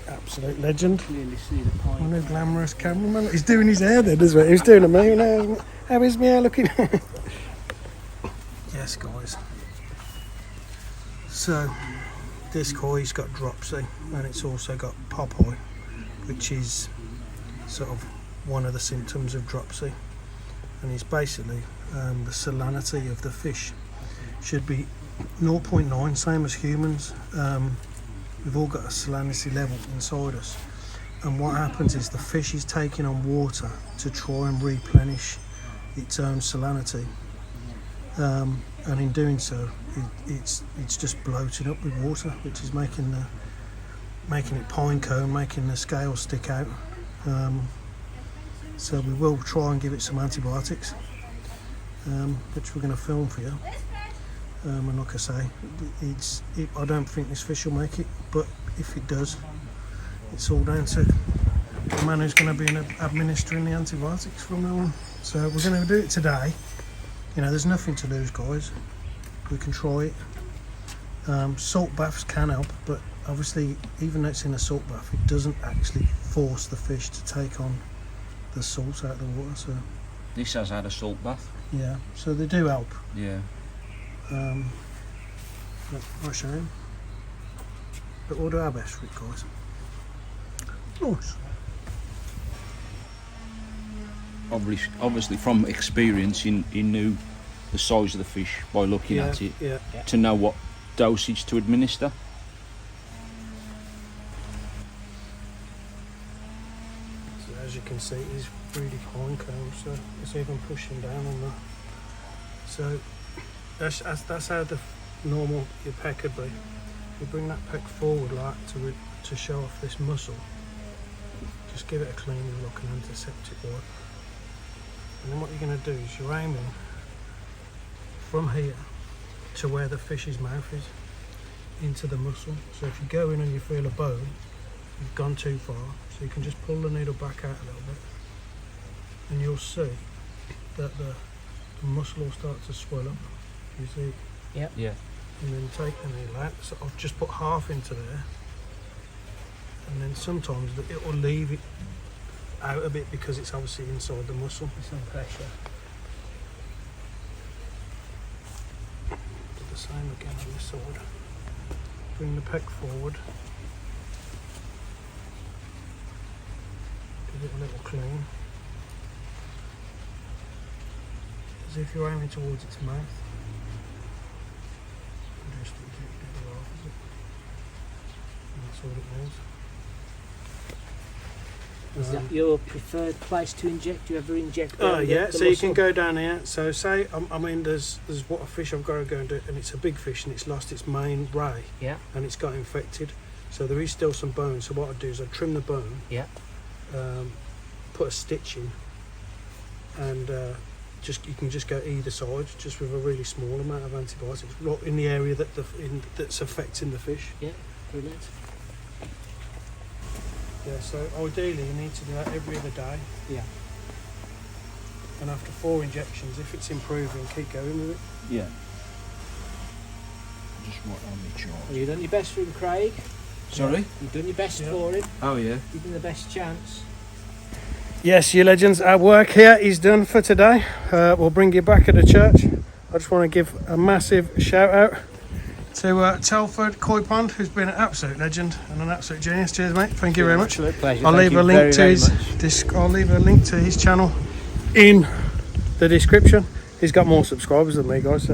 Absolute legend. clearly see the pine. One new glamorous cameraman. He's doing his hair then, isn't he? He's doing a me now. How is my hair looking? Yes, guys. So, this koi's got dropsy, and it's also got pop eye, which is sort of one of the symptoms of dropsy, and it's basically the salinity of the fish should be 0.9, same as humans. We've all got a salinity level inside us, and what happens is the fish is taking on water to try and replenish its own salinity, and in doing so it's just bloated up with water, which is making it pine cone, making the scales stick out. So we will try and give it some antibiotics, which we're going to film for you. And like I say, I don't think this fish will make it, but if it does, it's all down to the man who's going to be administering the antibiotics from now on. So we're going to do it today. You know, there's nothing to lose, guys. We can try it. Salt baths can help, but obviously, even though it's in a salt bath, it doesn't actually force the fish to take on the salt out of the water. So This has had a salt bath. yeah, so they do help. Yeah. Not shame, but we'll do our best for it, guys. Nice. Obviously, from experience, he knew the size of the fish by looking at it Yeah. to know what dosage to administer. So as you can see, he's really pine cone, so it's even pushing down on that. So that's how the normal your peck would be. You bring that peck forward like to show off this muscle. Just give it a clean look and antiseptic wipe. And then what you're going to do is you're aiming from here to where the fish's mouth is, into the muscle. So if you go in and you feel a bone, you've gone too far. So you can just pull the needle back out a little bit, and you'll see that the muscle will start to swell up. You see? Yep. Yeah. And then take the needle out. So I've just put half into there, and then sometimes it will leave it out a bit because it's obviously inside the muscle. It's on pressure. Do the same again on this side. Bring the peck forward. Give it a little clean. As if you're aiming towards its mouth. And just inject it the opposite. And that's all it needs. Is that your preferred place to inject? Do you ever inject? Oh yeah, the so you muscle? can go down here. So say, I mean, there's what a fish I've got to go and do, and it's a big fish and it's lost its main ray. Yeah. And it's got infected. So there is still some bone. So what I do is I trim the bone. Yeah. Put a stitch in, and you can just go either side, just with a really small amount of antibiotics, right in the area that's affecting the fish. Yeah. Brilliant. Yeah. So ideally, you need to do that every other day. Yeah. And after 4 injections, if it's improving, keep going with it. Yeah. Just what on the chart. Have you done your best for him, Craig? Sorry? You've done your best Yeah. for him. Oh yeah. You've done the best chance. Yes, you legends, our work here is done for today. We'll bring you back at the church. I just want to give a massive shout out to Telford Koi Pond, who's been an absolute legend and an absolute genius. Cheers, mate. Thank you very much. Absolute pleasure. I'll Thank leave you a link very, to very his much. I'll leave a link to his channel in the description. He's got more subscribers than me, guys. So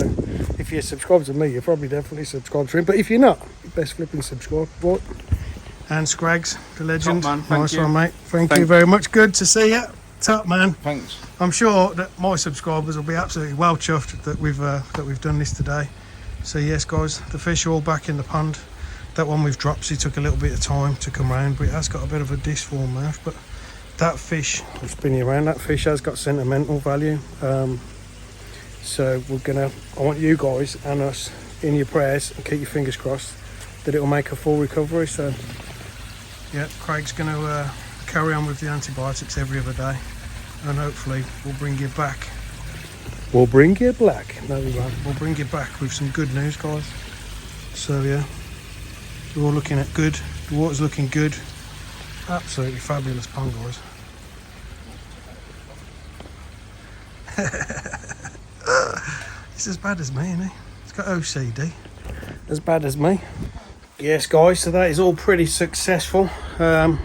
if you're subscribed to me, you're probably definitely subscribed to him. But if you're not, best flipping subscribe. Right. And Scraggs, the legend. Top man, thank nice you. one, mate. Thank you Thanks. very much. Good to see you. Top man. Thanks. I'm sure that my subscribers will be absolutely well chuffed that we've done this today. So yes, guys, the fish are all back in the pond. That one with dropsy took a little bit of time to come round, but it has got a bit of a disformed mouth. But that fish, I'm spinning around, that fish has got sentimental value. So I want you guys and us in your prayers and keep your fingers crossed that it will make a full recovery. So yeah, Craig's going to carry on with the antibiotics every other day, and hopefully we'll bring you back. We'll bring you back. No, we won't. We'll bring you back with some good news, guys. So yeah, we're all looking at good. The water's looking good. Absolutely fabulous pond, guys. It's as bad as me, isn't it? It's got OCD. As bad as me. Yes, guys, so that is all pretty successful. The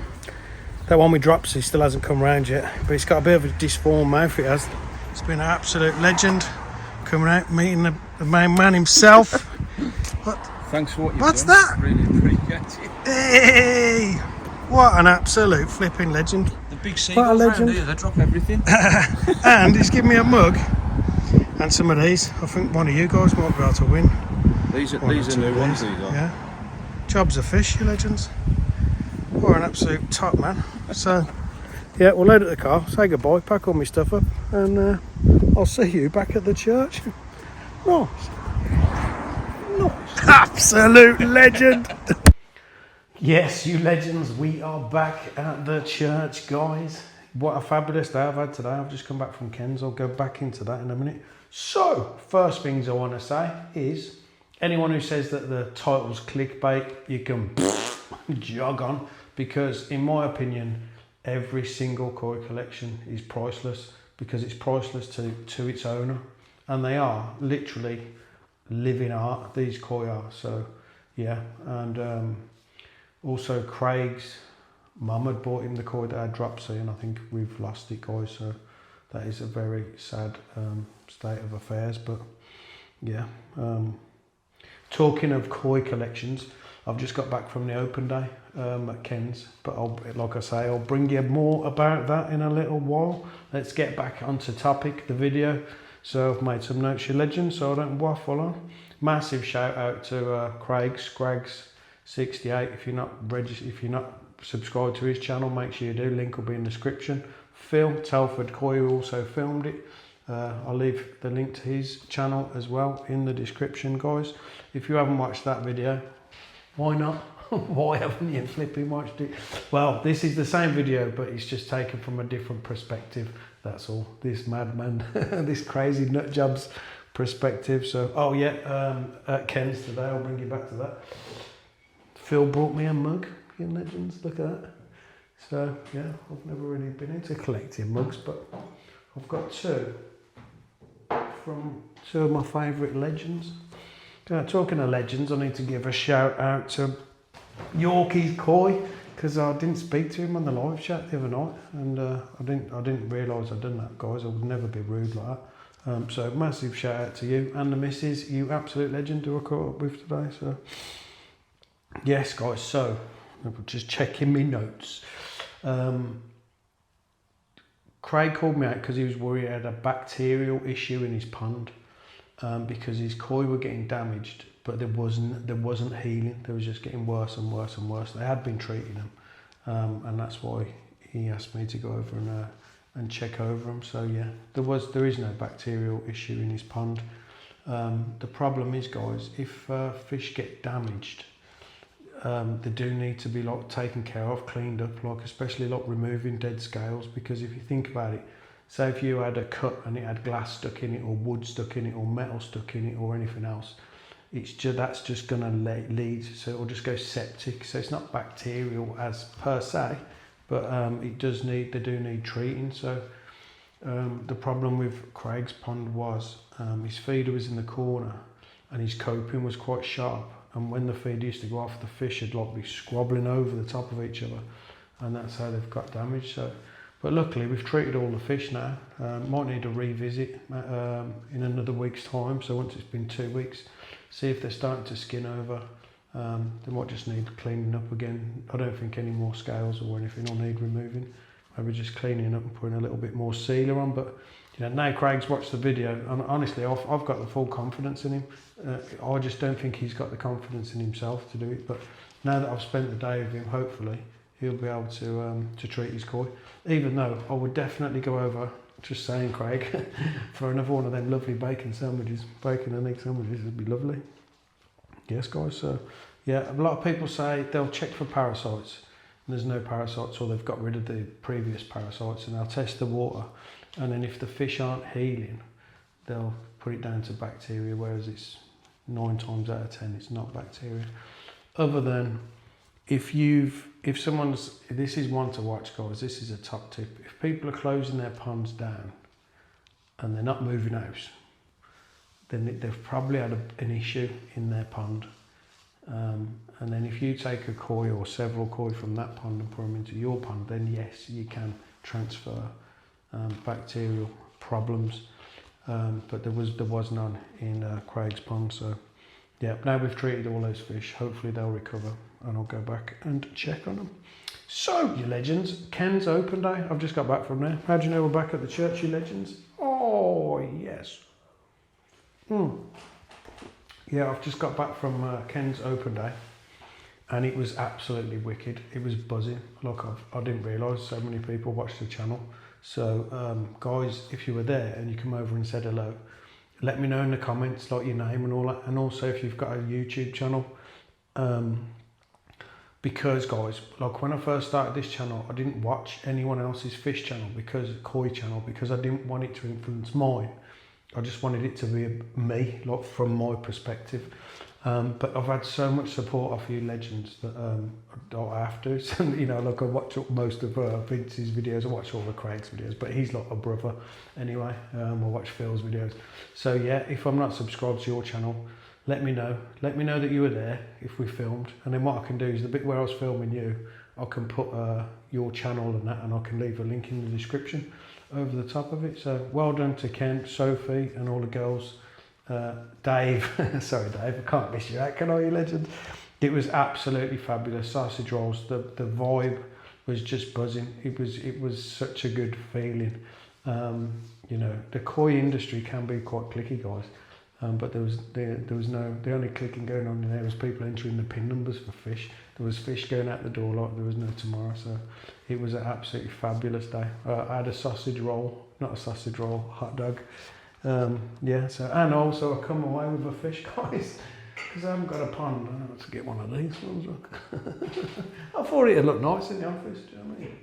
That one with dropsy still hasn't come round yet, but it's got a bit of a disformed mouth, it has. It's been an absolute legend coming out, meeting the main man himself. Thanks for what you've What's done. that? Really appreciate it. Hey! What an absolute flipping legend. The big What a seagulls around legend. here, they drop everything. And he's given me a mug and some of these. I think one of you guys might be able to win. These One or are two new of ones, these. these are. Yeah. Jobs of fish, you legends. What an absolute top man. So, yeah, we'll load up the car, say goodbye, pack all my stuff up, and I'll see you back at the church. Nice. Nice. Absolute legend. Yes, you legends, we are back at the church, guys. What a fabulous day I've had today. I've just come back from Ken's. I'll go back into that in a minute. So, first things I want to say is, anyone who says that the title's clickbait, you can jog on, because in my opinion, every single koi collection is priceless, because it's priceless to its owner, and they are literally living art, these koi are. So yeah, and also Craig's mum had bought him the koi that had dropsy, and I think we've lost it, guys, so that is a very sad state of affairs. But yeah, talking of koi collections, I've just got back from the open day at Ken's, but like I say, I'll bring you more about that in a little while. Let's get back onto topic, the video. So I've made some notes, you legends, so I don't waffle on. Massive shout out to Craig Scraggs68. If you're not subscribed to his channel, make sure you do. Link will be in the description. Phil Telford Koi, who also filmed it. I'll leave the link to his channel as well in the description, guys. If you haven't watched that video, why not? Why haven't you flipping watched it? Well, this is the same video, but it's just taken from a different perspective. That's all. This madman, this crazy nut job's perspective. So, oh yeah, at Ken's today, I'll bring you back to that. Phil brought me a mug, you legends, look at that. So yeah, I've never really been into collecting mugs, but I've got two from two of my favourite legends. Talking of legends, I need to give a shout out to Yorkie Koi, because I didn't speak to him on the live chat the other night, and I didn't realise I'd done that, guys. I would never be rude like that. So massive shout out to you and the missus, you absolute legend who I caught up with today. So yes, guys. So I'm just checking my notes. Craig called me out because he was worried he had a bacterial issue in his pond, because his koi were getting damaged, but there wasn't healing. They was just getting worse and worse and worse. They had been treating them, and that's why he asked me to go over and check over them. So yeah, there is no bacterial issue in his pond. The problem is, guys, if fish get damaged, they do need to be taken care of, cleaned up, especially removing dead scales, because if you think about it, say if you had a cut and it had glass stuck in it, or wood stuck in it, or metal stuck in it, or anything else, that's just going to lead, so it'll just go septic. So it's not bacterial as per se, but they do need treating. So the problem with Craig's pond was his feeder was in the corner and his coping was quite sharp, and when the feeder used to go off, the fish would be squabbling over the top of each other, and that's how they've got damaged. So, but luckily we've treated all the fish now. Might need a revisit in another week's time. So once it's been 2 weeks, see if they're starting to skin over. They might just need cleaning up again. I don't think any more scales or anything will need removing. Maybe just cleaning up and putting a little bit more sealer on. But now Craig's watched the video, and honestly, I've got the full confidence in him. I just don't think he's got the confidence in himself to do it. But now that I've spent the day with him, hopefully he'll be able to treat his koi. Even though I would definitely go over, just saying, Craig, for another one of them lovely bacon sandwiches. Bacon and egg sandwiches would be lovely. Yes, guys. So yeah, a lot of people say they'll check for parasites, and there's no parasites, or they've got rid of the previous parasites, and they'll test the water, and then if the fish aren't healing, they'll put it down to bacteria, whereas it's 9 times out of 10 it's not bacteria. Other than if someone's, this is one to watch, guys, this is a top tip. If people are closing their ponds down and they're not moving house, then they've probably had an issue in their pond. And then if you take a koi or several koi from that pond and put them into your pond, then yes, you can transfer bacterial problems. But there was none in Craig's pond. So yeah, now we've treated all those fish. Hopefully they'll recover, and I'll go back and check on them. So, you legends, Ken's open day. I've just got back from there. How do you know we're back at the church, you legends? Oh, yes. Yeah, I've just got back from Ken's open day, and it was absolutely wicked. It was buzzing. Look, I didn't realise so many people watched the channel. So, guys, if you were there and you come over and said hello, let me know in the comments, like your name and all that. And also, if you've got a YouTube channel, because guys, like when I first started this channel, I didn't watch anyone else's fish channel, koi channel, because I didn't want it to influence mine. I just wanted it to be me, like from my perspective. But I've had so much support off you legends that I don't have to. So, you know, like I watch most of Vince's videos, I watch all the Craig's videos, but he's like a brother anyway. I watch Phil's videos. So yeah, if I'm not subscribed to your channel, let me know. Let me know that you were there if we filmed. And then what I can do is the bit where I was filming you, I can put your channel and that, and I can leave a link in the description over the top of it. So well done to Ken, Sophie, and all the girls. Dave, sorry Dave, I can't miss you out, can I, you legend? It was absolutely fabulous. Sausage rolls, the vibe was just buzzing. It was such a good feeling. You know, the koi industry can be quite clicky, guys. But there was no, the only clicking going on in there was people entering the pin numbers for fish. There was fish going out the door like there was no tomorrow. So it was an absolutely fabulous day. I had a sausage roll, not a sausage roll, hot dog. Yeah, so, and also I come away with a fish, guys, because I haven't got a pond. I have to get one of these ones. Look. I thought it'd look nice in the office, do you know what I mean?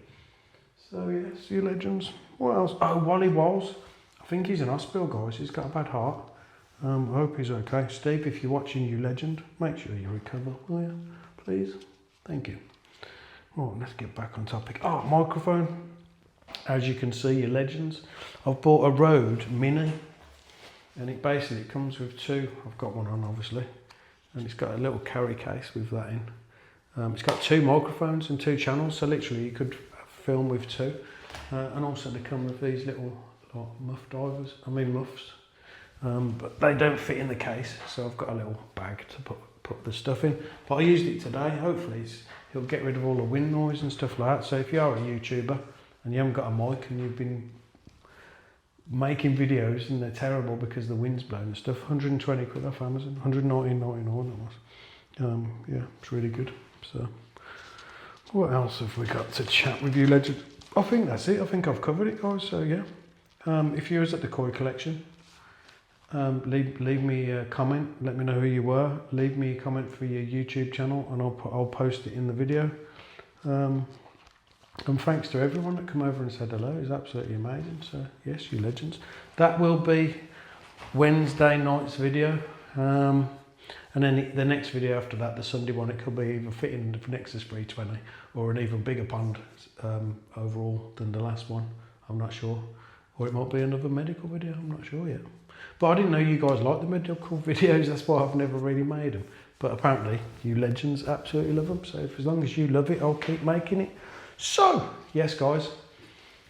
So yes, you legends. What else? Oh, Wally Walls. I think he's in hospital, guys. He's got a bad heart. I hope he's okay. Steve, if you're watching, you legend, make sure you recover, will you? Please? Thank you. Right, let's get back on topic. Oh, microphone. As you can see, you legends, I've bought a Rode Mini, and it basically comes with two. I've got one on, obviously, and it's got a little carry case with that in. It's got two microphones and two channels, so literally you could film with two. And also they come with these little muffs, but they don't fit in the case, so I've got a little bag to put the stuff in. But I used it today. Hopefully it'll get rid of all the wind noise and stuff like that. So if you are a YouTuber and you haven't got a mic and you've been making videos and they're terrible because the wind's blowing and stuff, 120 quid off Amazon, 119.99 it was. Yeah, it's really good. So what else have we got to chat with you, legend? I think that's it. I think I've covered it, guys. So yeah, if you was at the Koi collection, leave me a comment. Let me know who you were. Leave me a comment for your YouTube channel, and I'll post it in the video. And thanks to everyone that come over and said hello. It's absolutely amazing. So yes, you legends. That will be Wednesday night's video. And then the next video after that, the Sunday one, it could be either fitting the Nexus 320 or an even bigger pond overall than the last one. I'm not sure. Or it might be another medical video. I'm not sure yet. But I didn't know you guys like the medical videos. That's why I've never really made them. But apparently you legends absolutely love them. So as long as you love it, I'll keep making it. So, yes guys,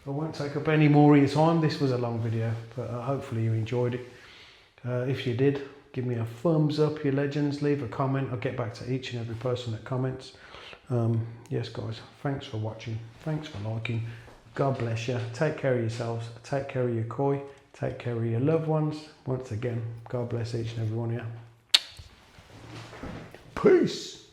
I won't take up any more of your time. This was a long video, but hopefully you enjoyed it. If you did, give me a thumbs up, you legends. Leave a comment. I'll get back to each and every person that comments. Yes guys, thanks for watching. Thanks for liking. God bless you. Take care of yourselves. Take care of your koi. Take care of your loved ones. Once again, God bless each and every one of you. Peace.